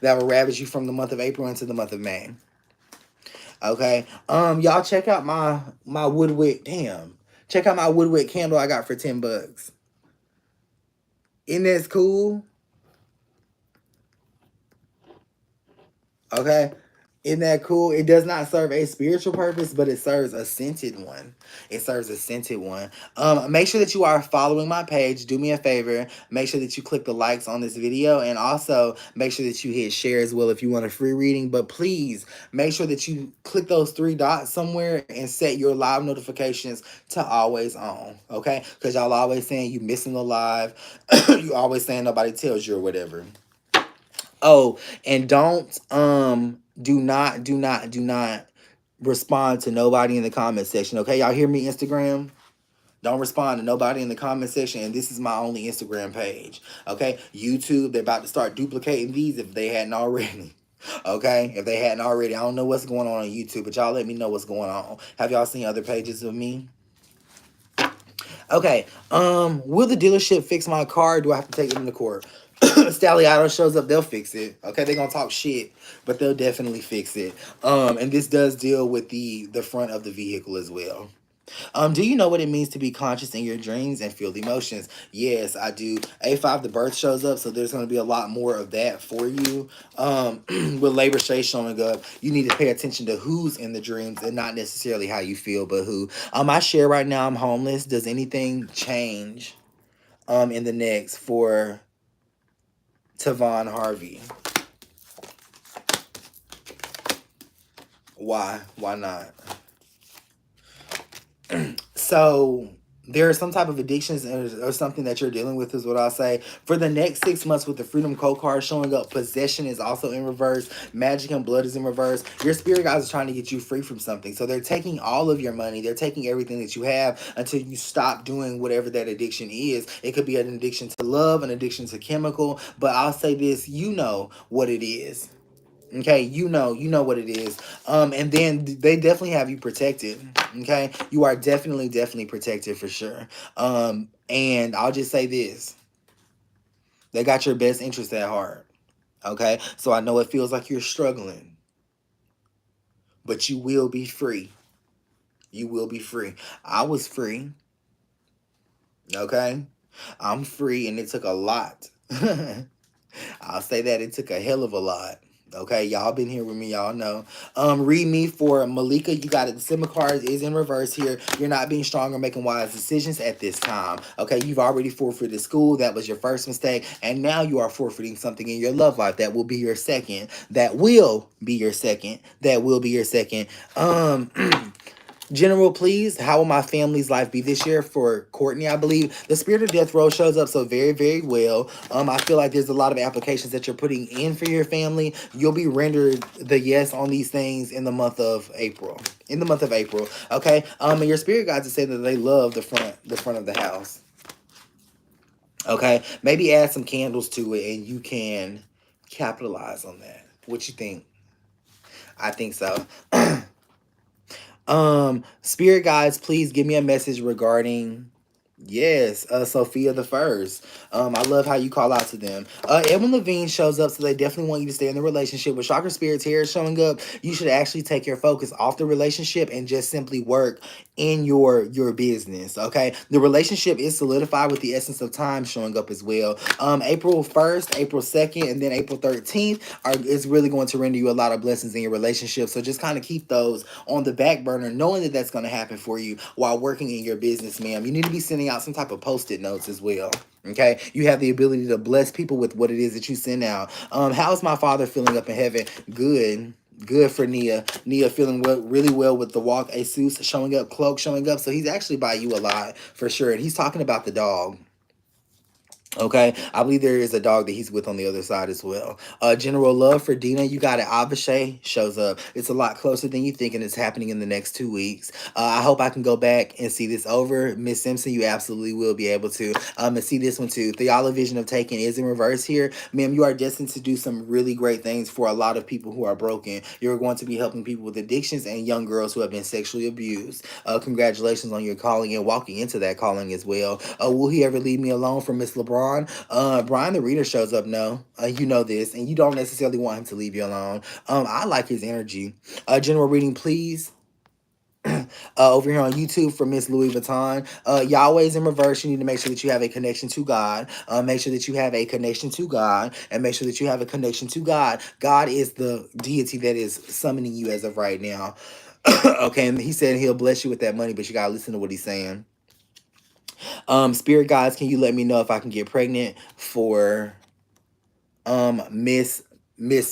That will ravish you from the month of April into the month of May. Okay. Y'all check out my Woodwick. Damn. Check out my Woodwick candle I got for $10. Isn't that cool? Okay. Isn't that cool? It does not serve a spiritual purpose, but it serves a scented one. It serves a scented one. Make sure that you are following my page. Do me a favor. Make sure that you click the likes on this video, and also make sure that you hit share as well if you want a free reading. But please make sure that you click those 3 dots somewhere and set your live notifications to always on. Okay? Because y'all always saying you missing the live. You always saying nobody tells you or whatever. Oh, and do not respond to nobody in the comment section. Okay, y'all hear me, Instagram? Don't respond to nobody in the comment section, and this is my only Instagram page. Okay, YouTube, they're about to start duplicating these if they hadn't already. Okay, if they hadn't already. I don't know what's going on YouTube, but y'all let me know what's going on. Have y'all seen other pages of me? Okay, will the dealership fix my car? Do I have to take it into court? Stalliato shows up, they'll fix it. Okay, they're gonna talk shit, but they'll definitely fix it. And this does deal with the front of the vehicle as well. Do you know what it means to be conscious in your dreams and feel the emotions? Yes, I do. A5, the birth shows up, so there's going to be a lot more of that for you. With Labor Shay showing up, you need to pay attention to who's in the dreams and not necessarily how you feel, but who. I share right now I'm homeless. Does anything change in the next for Tavon Harvey? Why? Why not? So there are some type of addictions or something that you're dealing with is what I'll say. For the next 6 months with the Freedom Code card showing up, possession is also in reverse. Magic and blood is in reverse. Your spirit guides are trying to get you free from something. So they're taking all of your money. They're taking everything that you have until you stop doing whatever that addiction is. It could be an addiction to love, an addiction to chemical. But I'll say this, you know what it is. Okay, you know what it is. And then they definitely have you protected. Okay, you are definitely protected for sure. And I'll just say this: they got your best interest at heart. Okay, so I know it feels like you're struggling, but you will be free. You will be free. I was free. Okay, I'm free, and it took a lot. I'll say that it took a hell of a lot. Okay, y'all been here with me, y'all know. Read me for Malika. You got it. The Simba card is in reverse here. You're not being strong or making wise decisions at this time. Okay, you've already forfeited school. That was your first mistake. And now you are forfeiting something in your love life. That will be your second. That will be your second. That will be your second. General, please, how will my family's life be this year for Courtney? I believe the spirit of death row shows up so very, very well. I feel like there's a lot of applications that you're putting in for your family. You'll be rendered the yes on these things in the month of April. In the month of April, okay. And your spirit guides are saying that they love the front of the house. Okay, maybe add some candles to it, and you can capitalize on that. What you think? I think so. Spirit guides, please give me a message regarding, yes, Sophia the First. I love how you call out to them. Edwin Levine shows up, so they definitely want you to stay in the relationship. With Chakra Spirits here showing up, you should actually take your focus off the relationship and just simply work in your business. Okay, the relationship is solidified with the essence of time showing up as well. April 1st, April 2nd, and then April 13th is really going to render you a lot of blessings in your relationship. So just kind of keep those on the back burner, knowing that that's going to happen for you while working in your business, ma'am. You need to be sending out some type of post-it notes as well. Okay, you have the ability to bless people with what it is that you send out. How's my father feeling up in heaven? Good. Good for Nia. Nia feeling really well with the walk. Asus showing up, Cloak showing up. So he's actually by you a lot for sure. And he's talking about the dog. Okay, I believe there is a dog that he's with on the other side as well. General love for Dina, you got it. Avashay shows up. It's a lot closer than you think, and it's happening in the next 2 weeks. I hope I can go back and see this over. Miss Simpson, you absolutely will be able to. And see this one too. Theala Vision of Taking is in reverse here. Ma'am, you are destined to do some really great things for a lot of people who are broken. You're going to be helping people with addictions and young girls who have been sexually abused. Congratulations on your calling and walking into that calling as well. Will he ever leave me alone from Miss LeBron? Brian the Reader shows up. No, you know this, and you don't necessarily want him to leave you alone. I like his energy. General reading, please. Over here on YouTube for Miss Louis Vuitton. Yahweh's in reverse. You need to make sure that you have a connection to God. Make sure that you have a connection to God, and make sure that you have a connection to God. God is the deity that is summoning you as of right now. Okay, and he said he'll bless you with that money, but you gotta listen to what he's saying. Spirit guides, can you let me know if I can get pregnant for Miss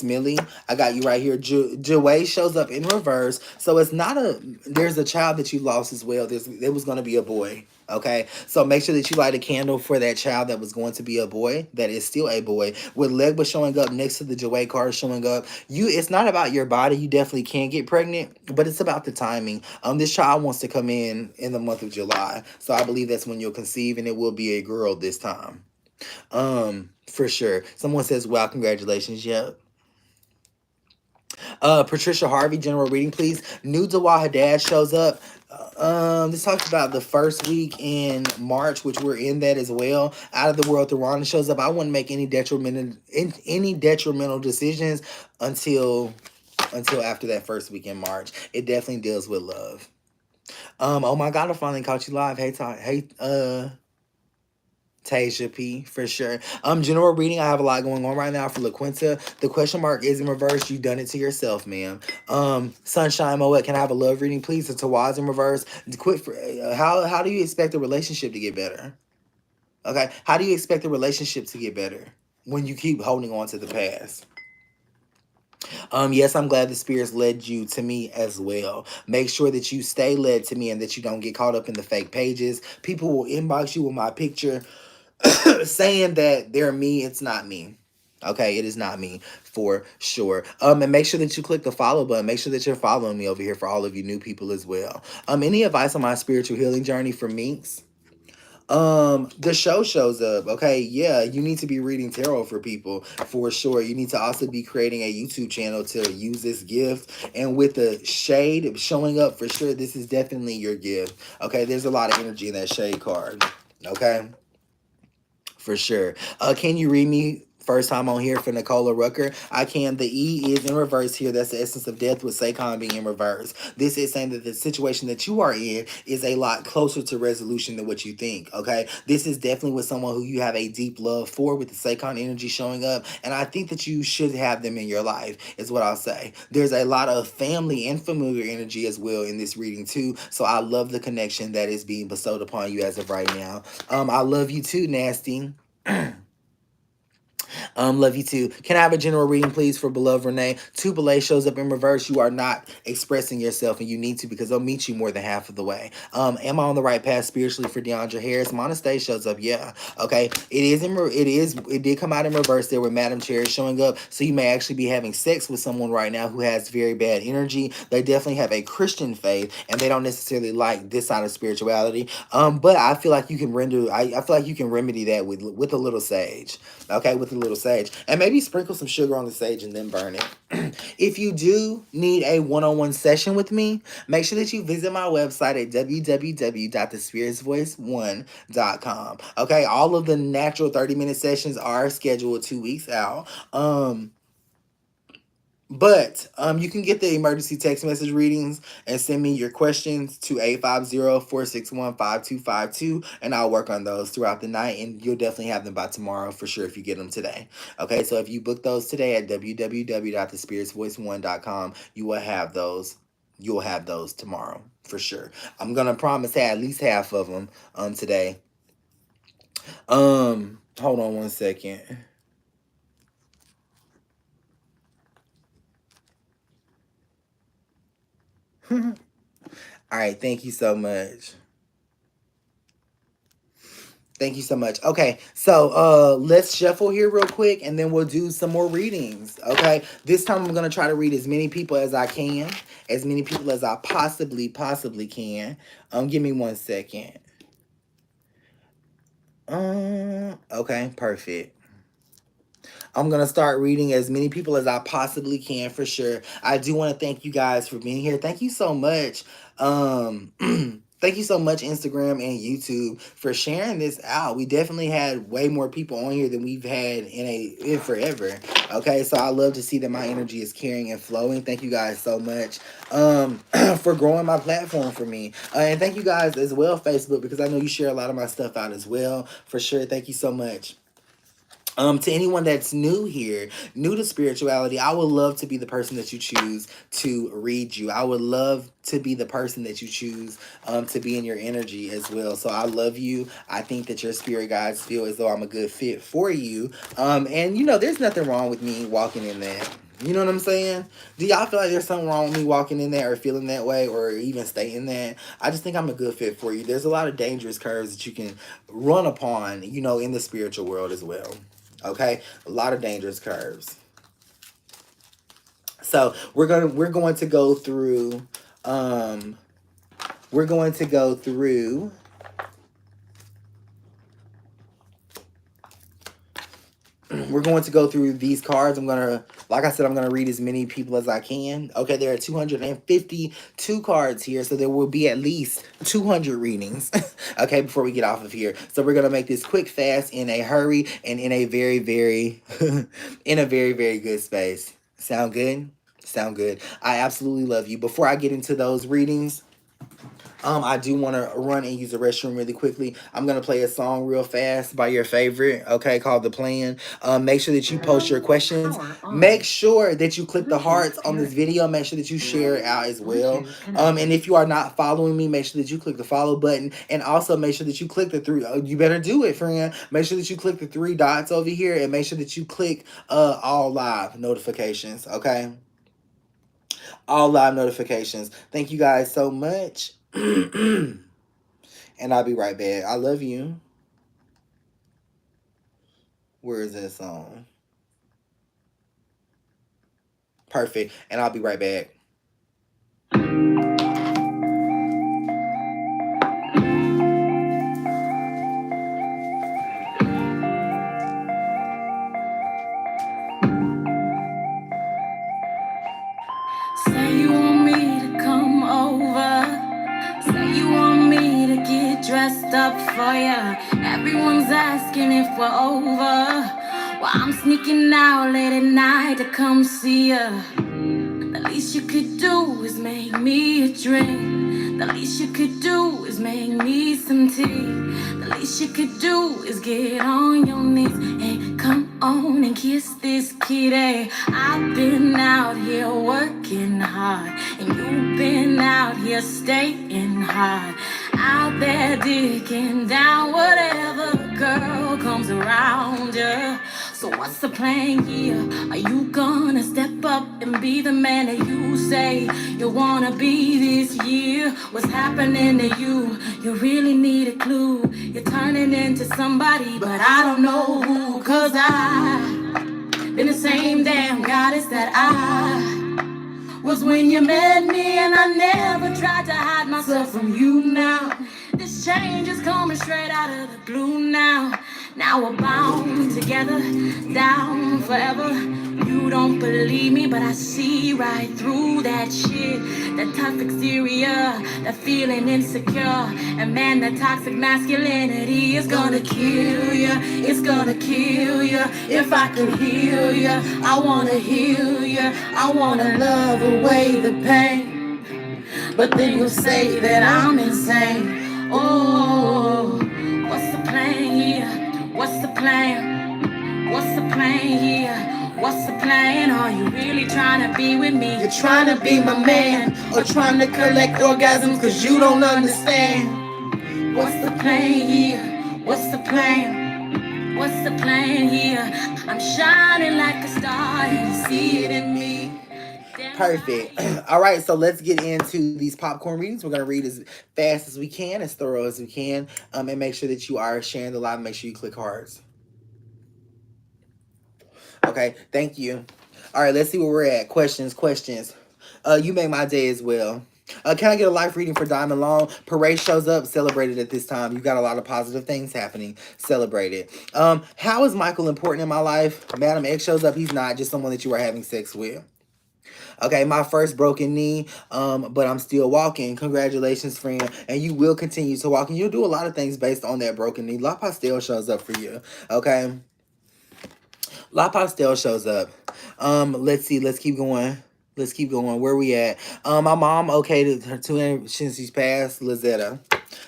Millie? I got you right here. Joey shows up in reverse. So it's not there's a child that you lost as well. There was going to be a boy. Okay, so make sure that you light a candle for that child that was going to be a boy, that is still a boy. With Legba showing up next to the Joey card showing up, it's not about your body. You definitely can get pregnant, but it's about the timing. This child wants to come in the month of July, so I believe that's when you'll conceive, and it will be a girl this time. For sure. Someone says, "Wow, congratulations!" Yep. Patricia Harvey, general reading, please. New Dawa Haddad shows up. This talks about the first week in March, which we're in that as well. Out of the World, Theron shows up. I wouldn't make any detrimental decisions until after that first week in March. It definitely deals with love. Oh my God, I finally caught you live. Hey, Tasia P, for sure. General reading, I have a lot going on right now for LaQuinta. The question mark is in reverse. You've done it to yourself, ma'am. Sunshine Moet, can I have a love reading, please? The Tawaz in reverse. How do you expect the relationship to get better? Okay, how do you expect the relationship to get better when you keep holding on to the past? Yes, I'm glad the spirits led you to me as well. Make sure that you stay led to me and that you don't get caught up in the fake pages. People will inbox you with my picture saying that they're me. It's not me. Okay, it is not me for sure. And make sure that you click the follow button. Make sure that you're following me over here for all of you new people as well. Any advice on my spiritual healing journey for Minx? The show shows up. Okay, yeah, you need to be reading tarot for people for sure. You need to also be creating a YouTube channel to use this gift. And with the shade showing up for sure, this is definitely your gift. Okay, there's a lot of energy in that shade card. Okay, for sure. Can you read me first time on here for Nicola Rucker? I can. The E is in reverse here. That's the essence of death with Saquon being in reverse. This is saying that the situation that you are in is a lot closer to resolution than what you think, okay? This is definitely with someone who you have a deep love for with the Saquon energy showing up, and I think that you should have them in your life, is what I'll say. There's a lot of family and familiar energy as well in this reading too, so I love the connection that is being bestowed upon you as of right now. I love you too, Nasty. Love you too. Can I have a general reading, please, for beloved Renee? Two belay shows up in reverse. You are not expressing yourself, and you need to because they'll meet you more than half of the way. Am I on the right path spiritually for DeAndre Harris? Monaste shows up. Yeah. Okay. It did come out in reverse there with Madam Cherry showing up. So you may actually be having sex with someone right now who has very bad energy. They definitely have a Christian faith, and they don't necessarily like this side of spirituality. But I feel like you can I feel like you can remedy that with a little sage. Okay, with a little sage. And maybe sprinkle some sugar on the sage and then burn it. If you do need a one-on-one session with me, make sure that you visit my website at www.thespiritsvoice1.com. Okay, all of the natural 30-minute sessions are scheduled 2 weeks out. But you can get the emergency text message readings and send me your questions to 850-461-5252, and I'll work on those throughout the night, and you'll definitely have them by tomorrow for sure if you get them today. Okay, so if you book those today at www.thespiritsvoice1.com, you will have those. You'll have those tomorrow for sure. I'm gonna promise to have at least half of them today. Hold on one second. All right, thank you so much. Thank you so much. Okay, so let's shuffle here real quick and then we'll do some more readings. Okay, this time I'm gonna try to read as many people as I can, as many people as I possibly can. Give me 1 second. Okay, perfect. I'm going to start reading as many people as I possibly can for sure. I do want to thank you guys for being here. Thank you so much. Thank you so much, Instagram and YouTube, for sharing this out. We definitely had way more people on here than we've had in forever. Okay, so I love to see that my energy is carrying and flowing. Thank you guys so much for growing my platform for me. And thank you guys as well, Facebook, because I know you share a lot of my stuff out as well. For sure, thank you so much. To anyone that's new here, new to spirituality, I would love to be the person that you choose to read you. I would love to be the person that you choose to be in your energy as well. So I love you. I think that your spirit guides feel as though I'm a good fit for you. And you know, there's nothing wrong with me walking in that. You know what I'm saying? Do y'all feel like there's something wrong with me walking in there or feeling that way or even stating that? I just think I'm a good fit for you. There's a lot of dangerous curves that you can run upon, you know, in the spiritual world as well. Okay, a lot of dangerous curves. So we're going to go through these cards. Like I said, I'm going to read as many people as I can. Okay, there are 252 cards here, so there will be at least 200 readings, okay, before we get off of here. So we're going to make this quick, fast, in a hurry, and in a very, very, in a very, very good space. Sound good? Sound good. I absolutely love you. Before I get into those readings, I do want to run and use the restroom really quickly. I'm going to play a song real fast by your favorite, okay, called The Plan. Make sure that you post your questions. Make sure that you click the hearts on this video. Make sure that you share it out as well. And if you are not following me, make sure that you click the follow button. And also make sure that you click the three. You better do it, friend. Make sure that you click the 3 dots over here. And make sure that you click all live notifications, okay? All live notifications. Thank you guys so much. And I'll be right back. I love you. Where is that song? Perfect. And I'll be right back. Say you want me to come over. Say you want me to get dressed up for ya. Everyone's asking if we're over. Well, I'm sneaking out late at night to come see ya. The least you could do is make me a drink. The least you could do is make me some tea. The least you could do is get on your knees and come on and kiss this kitty. I've been out here working hard, and you've been out here staying hard. Out there digging down whatever girl comes around you. So what's the plan here? Are you gonna step up and be the man that you say you wanna be this year? What's happening to you? You really need a clue. You're turning into somebody, but I don't know who. Cause I've been the same damn goddess that I was when you met me, and I never tried to hide myself from you now. This change is coming straight out of the blue now. Now we're bound together, down forever. You don't believe me, but I see right through that shit. That tough exterior, that feeling insecure. And man, that toxic masculinity is gonna kill you. It's gonna kill you. If I could heal you, I wanna heal you. I wanna love away the pain. But then you'll say that I'm insane. Oh, what's the plan here? What's the plan? What's the plan here? What's the plan? Are you really trying to be with me? You're trying to be my man, or trying to collect orgasms cause you don't understand. What's the plan here? What's the plan? What's the plan here? I'm shining like a star and you see it in me. Perfect. All right, so let's get into these popcorn readings. We're going to read as fast as we can, as thorough as we can, and make sure that you are sharing the live. Make sure you click hearts. Okay, thank you. All right, let's see where we're at. Questions. You make my day as well. Can I get a life reading for Diamond Long? Parade shows up, celebrated at this time. You got a lot of positive things happening. Celebrate it. How is Michael important in my life? Madam X shows up. He's not, just someone that you are having sex with. Okay, my first broken knee, but I'm still walking. Congratulations, friend. And you will continue to walk. And you'll do a lot of things based on that broken knee. La Pastel shows up for you. Okay? La Pastel shows up. Let's see. Let's keep going. Where we at? My mom, okay, since she's passed, Lizetta.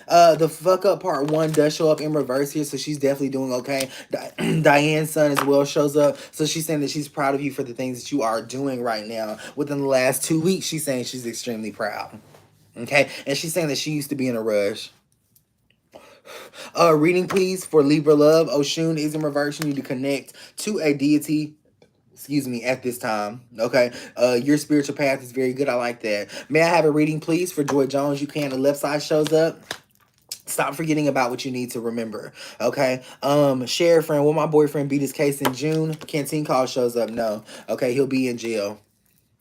The fuck up part 1 does show up in reverse here, so she's definitely doing okay. Diane's son as well shows up, so she's saying that she's proud of you for the things that you are doing right now. Within the last 2 weeks, she's saying she's extremely proud. Okay, and she's saying that she used to be in a rush. Reading please for Libra love. Oshun is in reverse. You need to connect to a deity. At this time. Okay. Your spiritual path is very good. I like that. May I have a reading, please, for Joy Jones? You can. The left side shows up. Stop forgetting about what you need to remember. Okay. Share friend. Will my boyfriend beat his case in June? Canteen call shows up. No. Okay. He'll be in jail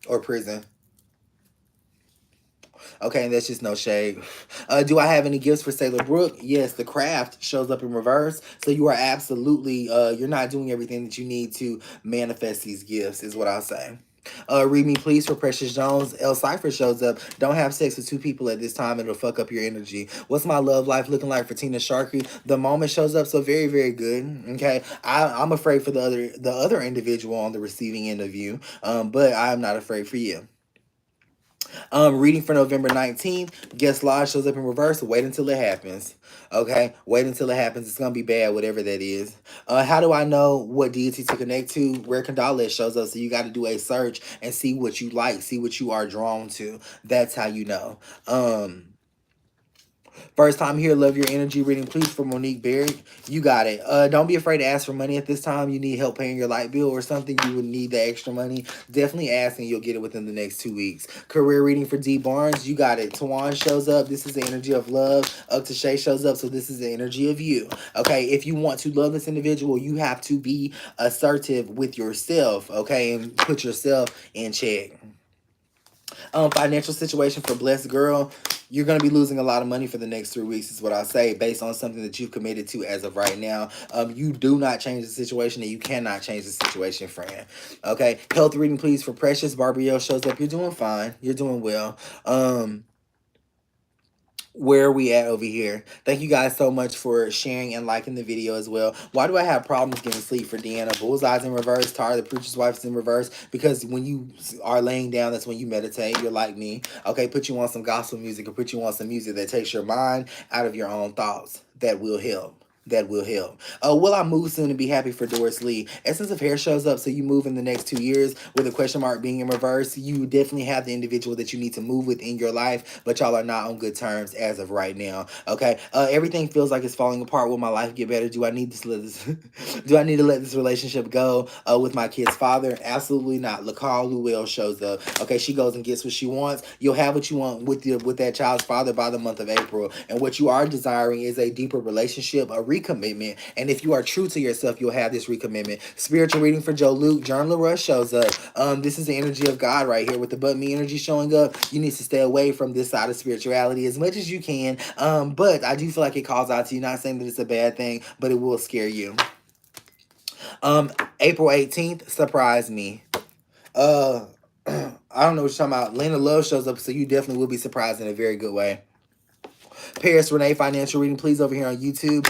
or prison. Okay, and that's just no shade. Do I have any gifts for Sailor Brooke? Yes, the craft shows up in reverse. So you are absolutely, you're not doing everything that you need to manifest these gifts, is what I'll say. Read me please for Precious Jones. El Cypher shows up. Don't have sex with 2 people at this time. It'll fuck up your energy. What's my love life looking like for Tina Sharkey? The moment shows up, so very, very good. Okay. I'm afraid for the other individual on the receiving end of you. But I'm not afraid for you. Reading for November 19th. Guest Lodge shows up in reverse. Wait until it happens. Okay? Wait until it happens. It's going to be bad, whatever that is. How do I know what deity to connect to? Rare Condolence shows up. So you got to do a search and see what you like. See what you are drawn to. That's how you know. First time here, love your energy reading, please, for Monique Berry. You got it. Don't be afraid to ask for money at this time. You need help paying your light bill or something. You would need the extra money. Definitely ask and you'll get it within the next 2 weeks. Career reading for D Barnes. You got it. Tawan shows up. This is the energy of love. Up to Shay shows up. So this is the energy of you. Okay. If you want to love this individual, you have to be assertive with yourself. Okay. And put yourself in check. Financial situation for Blessed Girl. You're going to be losing a lot of money for the next 3 weeks is what I'll say, based on something that you've committed to as of right now. You do not change the situation, and you cannot change the situation, friend. Okay. Health reading, please, for Precious. Barbielle shows up. You're doing fine. You're doing well. Where are we at over here? Thank you guys so much for sharing and liking the video as well. Why do I have problems getting sleep for Deanna? Bullseye's in reverse. Tara, the preacher's wife, is in reverse. Because when you are laying down, that's when you meditate. You're like me. Okay, put you on some gospel music or put you on some music that takes your mind out of your own thoughts. That will help. that will help. Will I move soon and be happy for Doris Lee? Essence of Hair shows up, so you move in the next 2 years with a question mark being in reverse. You definitely have the individual that you need to move with in your life, but y'all are not on good terms as of right now. Okay, everything feels like it's falling apart. Will my life get better? Do I need to let this? Do I need to let this relationship go with my kid's father? Absolutely not. LaCarl Llewell shows up. Okay, she goes and gets what she wants. You'll have what you want with that child's father by the month of April, and what you are desiring is a deeper relationship, a recommitment. And if you are true to yourself, you'll have this recommitment. Spiritual reading for Joe Luke. John LaRush shows up. This is the energy of God right here with the but me energy showing up. You need to stay away from this side of spirituality as much as you can. But I do feel like it calls out to you. Not saying that it's a bad thing, but it will scare you. April 18th, surprise me. I don't know what you're talking about. Lena Love shows up, so you definitely will be surprised in a very good way. Paris Renee financial reading, please, over here on YouTube.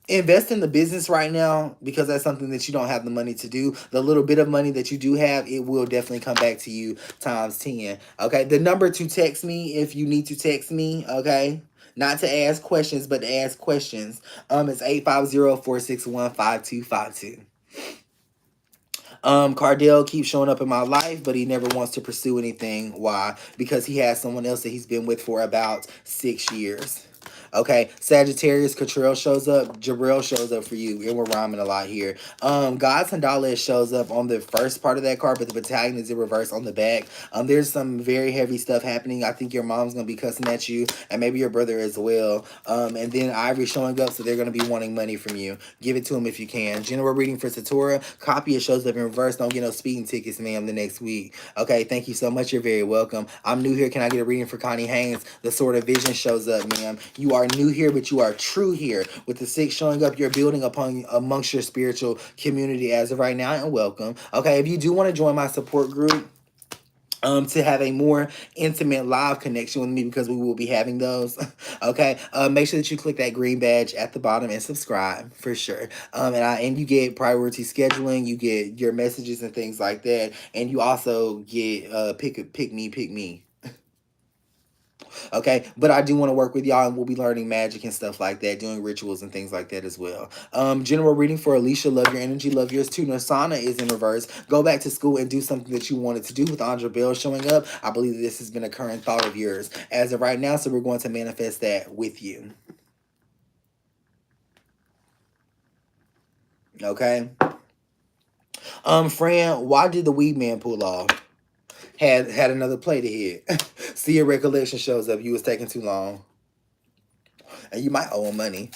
Invest in the business right now, because that's something that you don't have the money to do. The little bit of money that you do have, it will definitely come back to you times 10. Okay, the number to text me if you need to text me, okay? Not to ask questions, but to ask questions. It's 850-461-5252. Cardell keeps showing up in my life, but he never wants to pursue anything. Why? Because he has someone else that he's been with for about 6 years. Okay, Sagittarius, Cottrell shows up. Jabril shows up for you. And we're rhyming a lot here. Gods and Dallas shows up on the first part of that card, but the battalion is in reverse on the back. There's some very heavy stuff happening. I think your mom's going to be cussing at you, and maybe your brother as well. And then Ivory showing up, so they're going to be wanting money from you. Give it to them if you can. General reading for Satora. Copy, it shows up in reverse. Don't get no speeding tickets, ma'am, the next week. Okay, thank you so much. You're very welcome. I'm new here. Can I get a reading for Connie Haynes? The Sword of Vision shows up, ma'am. You are new here, but you are true here. With the 6 showing up, you're building amongst your spiritual community as of right now, and welcome. Okay, if you do want to join my support group, to have a more intimate live connection with me, because we will be having those, okay, make sure that you click that green badge at the bottom and subscribe for sure. And you get priority scheduling, you get your messages and things like that, and you also get pick me. Okay, but I do want to work with y'all, and we'll be learning magic and stuff like that, doing rituals and things like that as well. General reading for Alicia. Love your energy, love yours too. Nasana is in reverse. Go back to school and do something that you wanted to do. With Andra Bell showing up, I believe this has been a current thought of yours as of right now, so we're going to manifest that with you. Okay. Fran, why did the weed man pull off? Had another play to hit. See, your recollection shows up. You was taking too long. And you might owe him money.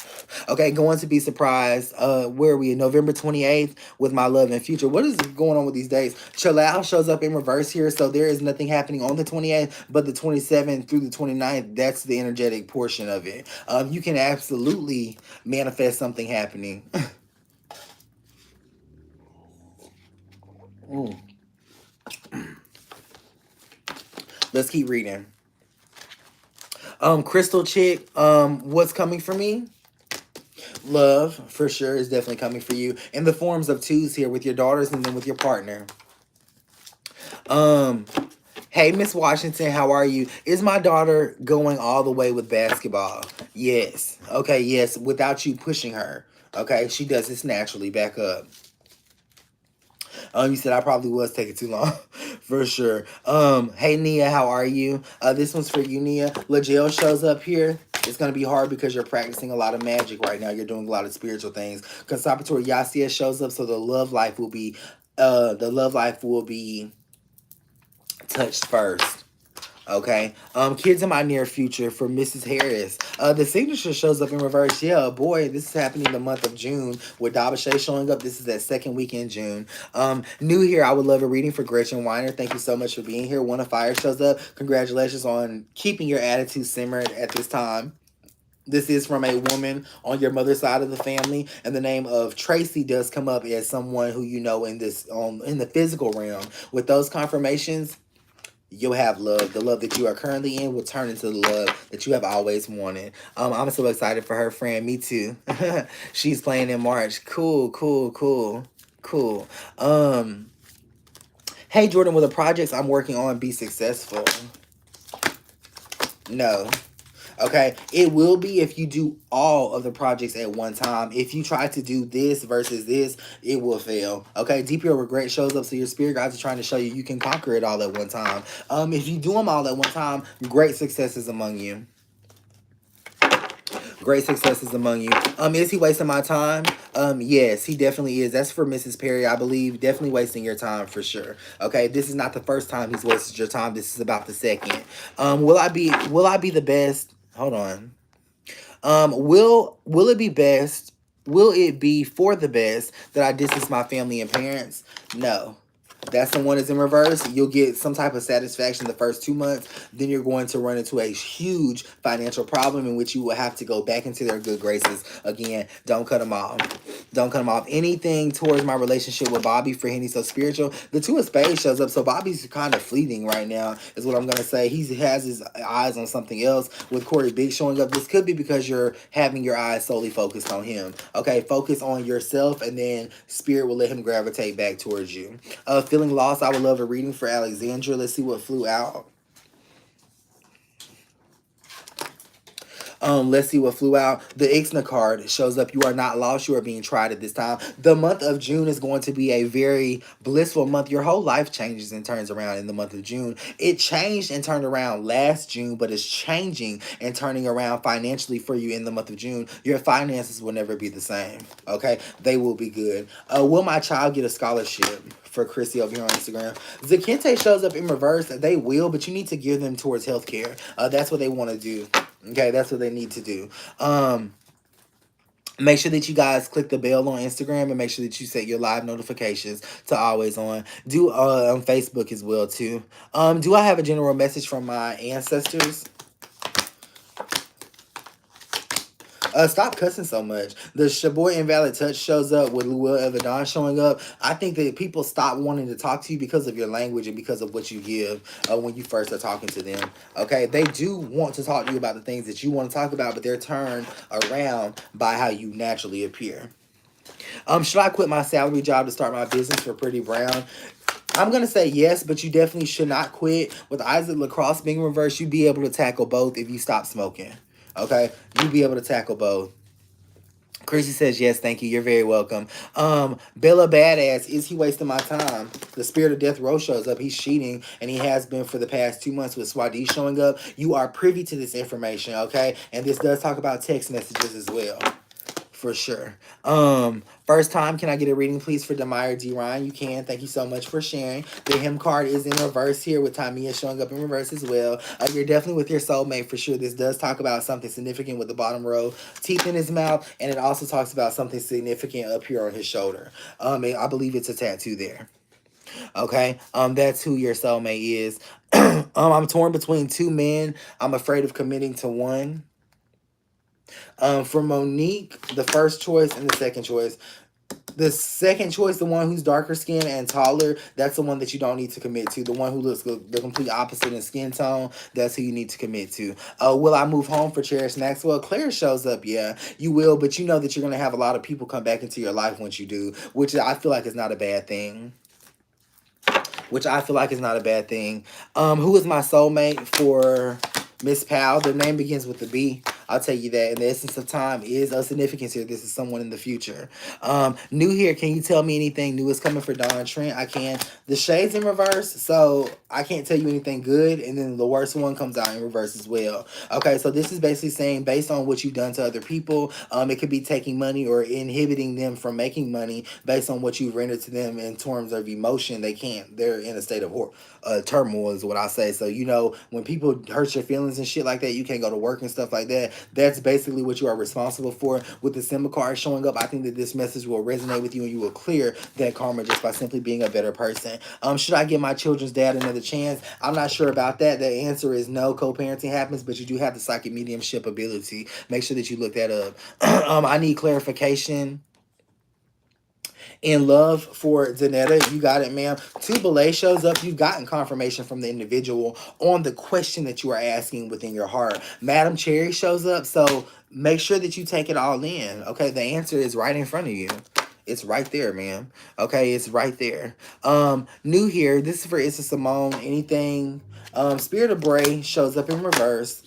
Okay, going to be surprised. Where are we? November 28th with my love and future. What is going on with these days? Chalal shows up in reverse here, so there is nothing happening on the 28th, but the 27th through the 29th, that's the energetic portion of it. You can absolutely manifest something happening. Let's keep reading. Crystal Chick, what's coming for me? Love, for sure, is definitely coming for you. In the forms of 2s here with your daughters and then with your partner. Hey, Miss Washington, how are you? Is my daughter going all the way with basketball? Yes. Okay, yes, without you pushing her. Okay, she does this naturally. Back up. You said I probably was taking too long. For sure. Hey, Nia, how are you? This one's for you, Nia. LaJelle shows up here. It's going to be hard because you're practicing a lot of magic right now. You're doing a lot of spiritual things. Consapator Yasia shows up, so the love life will be touched first. Okay. Kids in my near future for Mrs. Harris. The signature shows up in reverse. Yeah, boy, this is happening the month of June with Dabashay showing up. This is that second week in June. New here, I would love a reading for Gretchen Weiner. Thank you so much for being here. One of Fire shows up. Congratulations on keeping your attitude simmered at this time. This is from a woman on your mother's side of the family, and the name of Tracy does come up as someone who you know in the physical realm. With those confirmations, you'll have love. The love that you are currently in will turn into the love that you have always wanted. I'm so excited for her, friend. Me too. She's playing in March. Cool. Hey, Jordan, will the projects I'm working on be successful? No. Okay, it will be if you do all of the projects at one time. If you try to do this versus this, it will fail. Okay, DPO regret shows up, so your spirit guides are trying to show you you can conquer it all at one time. If you do them all at one time, great success is among you. Great success is among you. Is he wasting my time? Yes, he definitely is. That's for Mrs. Perry, I believe. Definitely wasting your time for sure. Okay, this is not the first time he's wasted your time. This is about the second. Will I be the best? Hold on. Will it be best? Will it be for the best that I distance my family and parents? No. That's the one that's in reverse. You'll get some type of satisfaction the first 2 months. Then you're going to run into a huge financial problem in which you will have to go back into their good graces. Again, don't cut them off. Don't cut them off. Anything towards my relationship with Bobby for Henny So Spiritual. The Two of Spades shows up. So Bobby's kind of fleeting right now is what I'm going to say. He has his eyes on something else. With Corey Big showing up, this could be because you're having your eyes solely focused on him. Okay, focus on yourself and then Spirit will let him gravitate back towards you. Feeling lost, I would love a reading for Alexandra. Let's see what flew out. Let's see what flew out. The Ixna card shows up. You are not lost. You are being tried at this time. The month of June is going to be a very blissful month. Your whole life changes and turns around in the month of June. It changed and turned around last June, but it's changing and turning around financially for you in the month of June. Your finances will never be the same. Okay? They will be good. Will my child get a scholarship? For Chrissy over here on Instagram. Zakente shows up in reverse. They will, but you need to gear them towards healthcare. That's what they want to do. Okay, that's what they need to do. Make sure that you guys click the bell on Instagram and make sure that you set your live notifications to always on. Do on Facebook as well too. Do I have a general message from my ancestors? Stop cussing so much. The Shaboy Invalid Touch shows up with Will Evadon showing up. I think that people stop wanting to talk to you because of your language and because of what you give when you first are talking to them. Okay, they do want to talk to you about the things that you want to talk about, but they're turned around by how you naturally appear. Should I quit my salary job to start my business for Pretty Brown? I'm going to say yes, but you definitely should not quit. With Isaac Lacrosse being reversed, you'd be able to tackle both if you stop smoking. Okay, you'll be able to tackle both. Chrissy says, yes, thank you. You're very welcome. Bella Badass, is he wasting my time? The Spirit of Death Row shows up. He's cheating, and he has been for the past 2 months with Swadi showing up. You are privy to this information, okay? And this does talk about text messages as well. For sure. First time, can I get a reading, please, for Demire D. Ryan? You can. Thank you so much for sharing. The Him card is in reverse here with Tamia showing up in reverse as well. You're definitely with your soulmate for sure. This does talk about something significant with the bottom row, teeth in his mouth, and it also talks about something significant up here on his shoulder. I believe it's a tattoo there. Okay, that's who your soulmate is. I'm torn between two men. I'm afraid of committing to one. For Monique, the first choice and the second choice. The second choice, the one who's darker skin and taller, that's the one that you don't need to commit to. The one who looks the complete opposite in skin tone, that's who you need to commit to. Will I move home for Cherish Maxwell? Claire shows up, yeah, you will, but you know that you're going to have a lot of people come back into your life once you do, which I feel like is not a bad thing. Who is my soulmate for Miss Powell? Their name begins with a B. I'll tell you that. And the essence of time is of significance here. This is someone in the future. New here. Can you tell me anything new is coming for Donna Trent? I can. The shade's in reverse, so I can't tell you anything good. And then the worst one comes out in reverse as well. Okay, so this is basically saying based on what you've done to other people, it could be taking money or inhibiting them from making money based on what you've rendered to them in terms of emotion. They can't. They're in a state of turmoil is what I say. So, you know, when people hurt your feelings and shit like that, you can't go to work and stuff like that. That's basically what you are responsible for. With the symbol card showing up, I think that this message will resonate with you and you will clear that karma just by simply being a better person. Should I give my children's dad another chance? I'm not sure about that. The answer is no. Co-parenting happens, but you do have the psychic mediumship ability. Make sure that you look that up. I need clarification. In love for Danetta, you got it, ma'am. Tubale shows up. You've gotten confirmation from the individual on the question that you are asking within your heart. Madam Cherry shows up, so make sure that you take it all in. Okay, the answer is right in front of you. It's right there, ma'am. Okay, it's right there. New here. This is for Issa Simone. Anything. Spirit of Bray shows up in reverse.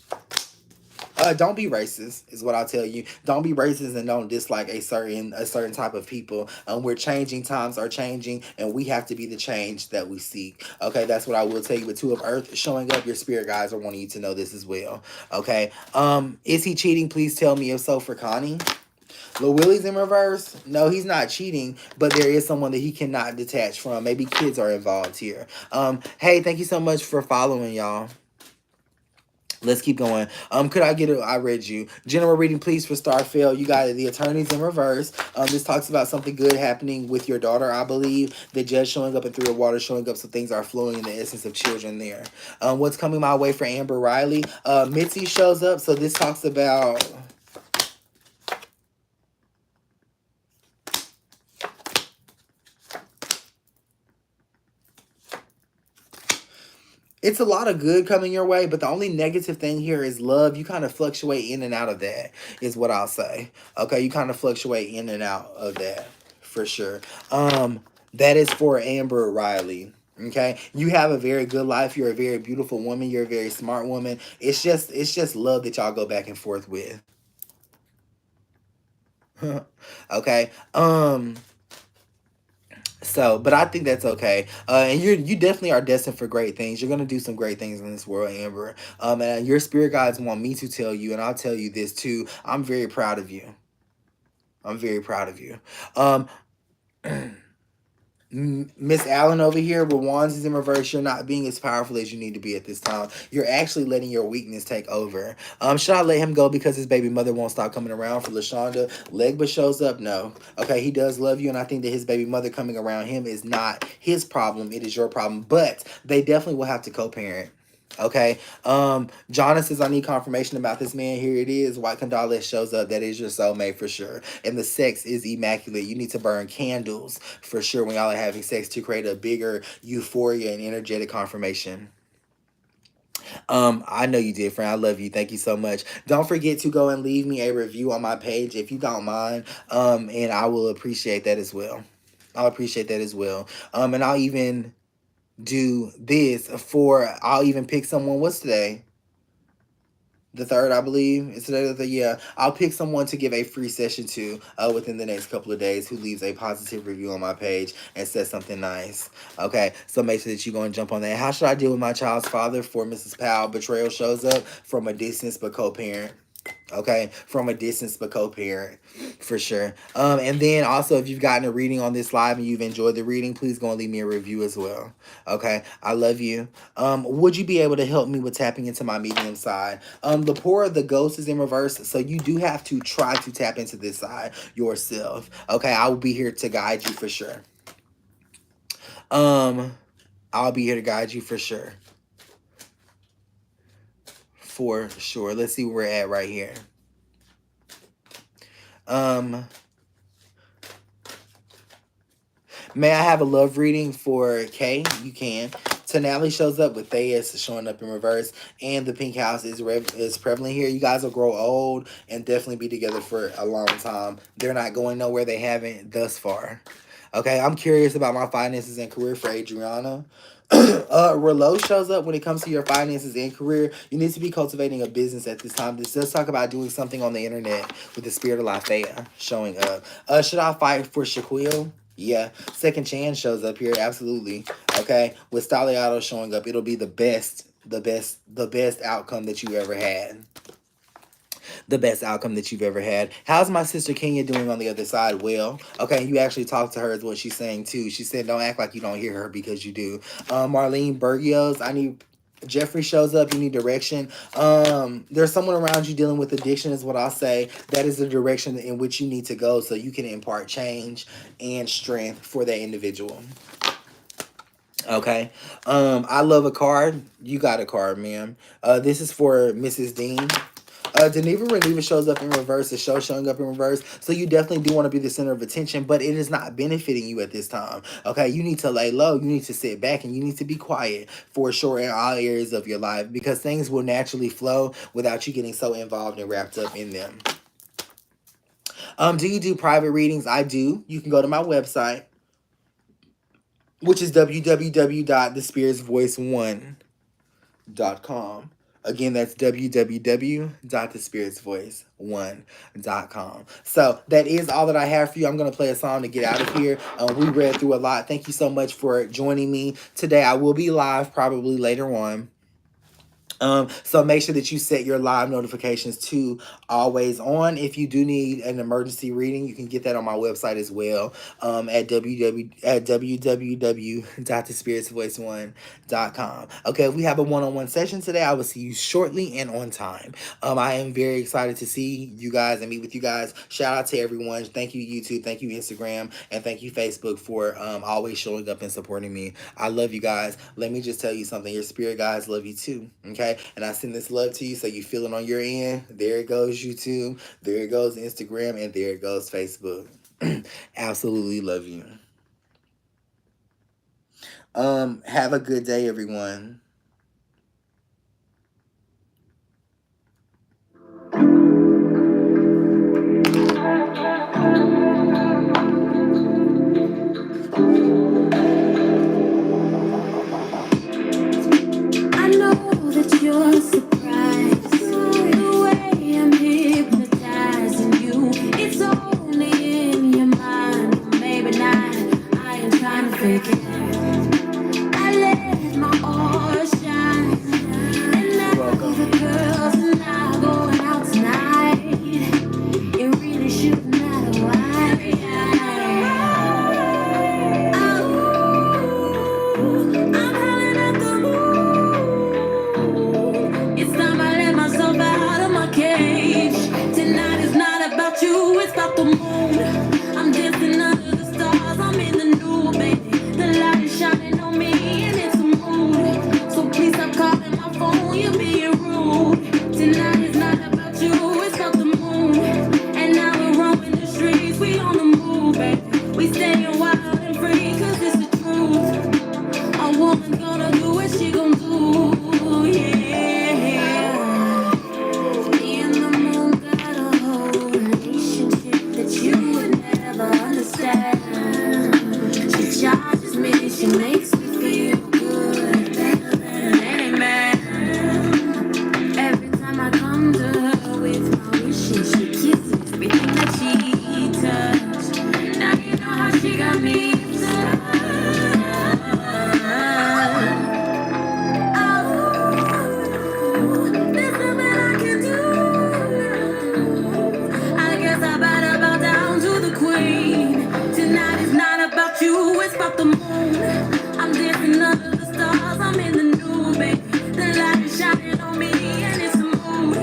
Don't be racist is what I'll tell you. Don't be racist and don't dislike a certain type of people. We're changing, times are changing, and we have to be the change that we seek. Okay, that's what I will tell you. With Two of Earth showing up, your spirit guides are wanting you to know this as well. Okay. Is he cheating? Please tell me if so for Connie. Lil Willie's in reverse. No, he's not cheating, but there is someone that he cannot detach from. Maybe kids are involved here. Hey, thank you so much for following, y'all. Let's keep going. Could I get it? I read you. General reading, please, for Starfield. You got it. The Attorneys in reverse. This talks about something good happening with your daughter, I believe. The Judge showing up and Three of Water showing up, so things are flowing in the essence of children there. What's coming my way for Amber Riley? Mitzi shows up, so this talks about... It's a lot of good coming your way, but the only negative thing here is love. You kind of fluctuate in and out of that, is what I'll say. Okay, you kind of fluctuate in and out of that, for sure. That is for Amber Riley. Okay, you have a very good life. You're a very beautiful woman. You're a very smart woman. It's just love that y'all go back and forth with. Okay. So, but I think that's okay. And you definitely are destined for great things. You're gonna do some great things in this world, Amber. And your spirit guides want me to tell you, and I'll tell you this too. I'm very proud of you. I'm very proud of you. Miss Allen over here with Wands is in reverse. You're not being as powerful as you need to be at this time. You're actually letting your weakness take over. Should I let him go because his baby mother won't stop coming around for LaShonda? Legba shows up? No. Okay, he does love you, and I think that his baby mother coming around him is not his problem. It is your problem. But they definitely will have to co-parent. Okay. Jonas says, I need confirmation about this man. Here it is. White Condola shows up. That is your soulmate for sure. And the sex is immaculate. You need to burn candles for sure when y'all are having sex to create a bigger euphoria and energetic confirmation. I know you did, friend. I love you. Thank you so much. Don't forget to go and leave me a review on my page if you don't mind. And I will appreciate that as well. I'll appreciate that as well. And I'll even do this for, I'll even pick someone. What's today? The 3rd, I believe. It's today. Yeah, I'll pick someone to give a free session to within the next couple of days who leaves a positive review on my page and says something nice. Okay, so make sure that you go and jump on that. How should I deal with my child's father? For Mrs. Powell, betrayal shows up from a distance but co-parent. Okay, from a distance but co-parent for sure. And then also, if you've gotten a reading on this live and you've enjoyed the reading, please go and leave me a review as well. Okay, I love you. Would you be able to help me with tapping into my medium side? The Poor of the Ghost is in reverse, so you do have to try to tap into this side yourself. Okay, I will be here to guide you for sure. I'll be here to guide you for sure. For sure. Let's see where we're at right here. May I have a love reading for Kay? You can. Tonali shows up with Thais showing up in reverse, and the pink house is prevalent here. You guys will grow old and definitely be together for a long time. They're not going nowhere. They haven't thus far. Okay, I'm curious about my finances and career for Adriana. Relo shows up when it comes to your finances and career. You need to be cultivating a business at this time. This does talk about doing something on the internet with the Spirit of Lafayette showing up. Should I fight for Shaquille? Yeah. Second Chance shows up here. Absolutely. Okay. With Staliato showing up, it'll be the best outcome that you ever had. The best outcome that you've ever had. How's my sister Kenya doing on the other side? Well, okay, you actually talked to her is what she's saying too. She said, don't act like you don't hear her because you do. Marlene Bergios, I need... Jeffrey shows up. You need direction. There's someone around you dealing with addiction is what I'll say. That is the direction in which you need to go so you can impart change and strength for that individual. Okay. I love a card. You got a card, ma'am. This is for Mrs. Dean. Deneva Reneva shows up in reverse. The show showing up in reverse. So you definitely do want to be the center of attention, but it is not benefiting you at this time. Okay, you need to lay low. You need to sit back and you need to be quiet for sure in all areas of your life because things will naturally flow without you getting so involved and wrapped up in them. Do you do private readings? I do. You can go to my website, which is www.thespiritsvoice1.com. Again, that's www.thespiritsvoice1.com. So that is all that I have for you. I'm going to play a song to get out of here. We read through a lot. Thank you so much for joining me today. I will be live probably later on. So make sure that you set your live notifications to always on. If you do need an emergency reading, you can get that on my website as well, at www.thespiritsvoice1.com. Okay, if we have a one-on-one session today, I will see you shortly and on time. I am very excited to see you guys and meet with you guys. Shout out to everyone. Thank you, YouTube. Thank you, Instagram. And thank you, Facebook, for always showing up and supporting me. I love you guys. Let me just tell you something. Your spirit guides love you too. Okay? And I send this love to you so you feel it on your end. There it goes, YouTube. There it goes, Instagram. And there it goes, Facebook. Absolutely love you. Have a good day, everyone. You're surprised the way I'm hypnotizing you. It's only in your mind, maybe not. I ain't trying to fake it. I let my aura shine, and now the girls are now going out tonight. It really shouldn't matter why. It's about the moon. I'm dancing under the stars. I'm in the new, baby. The light is shining on me and it's a mood. So please stop calling my phone. You're being rude. Tonight is not about you. It's about the moon. And now we're roaming the streets. We on the move, baby. We staying wild and free 'cause it's the truth. A woman gonna do what she gonna do. Yeah. You would never understand. She charges me, she makes me feel good, better than any man. Every time I come to her with my wishes, she kisses everything that she touched. Now you know how she got me obsessed. Oh, there's nothing I can do. I guess I better. Tonight is not about you, it's about the moon. I'm dancing under the stars, I'm in the new, baby. The light is shining on me and it's a mood.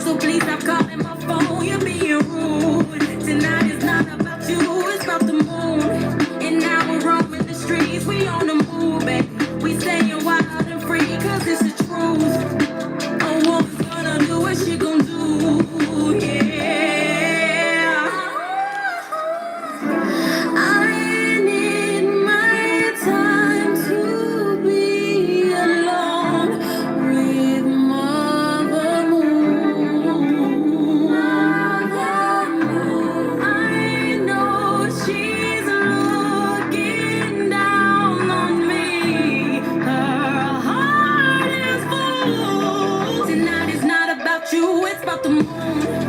So please stop calling my phone, you're being rude. Tonight is not about you, it's about the moon. And now we're roaming the streets, we on the move, baby. We staying wild and free 'cause it's the truth. A woman's gonna do what she gonna do, yeah. It's about the moon.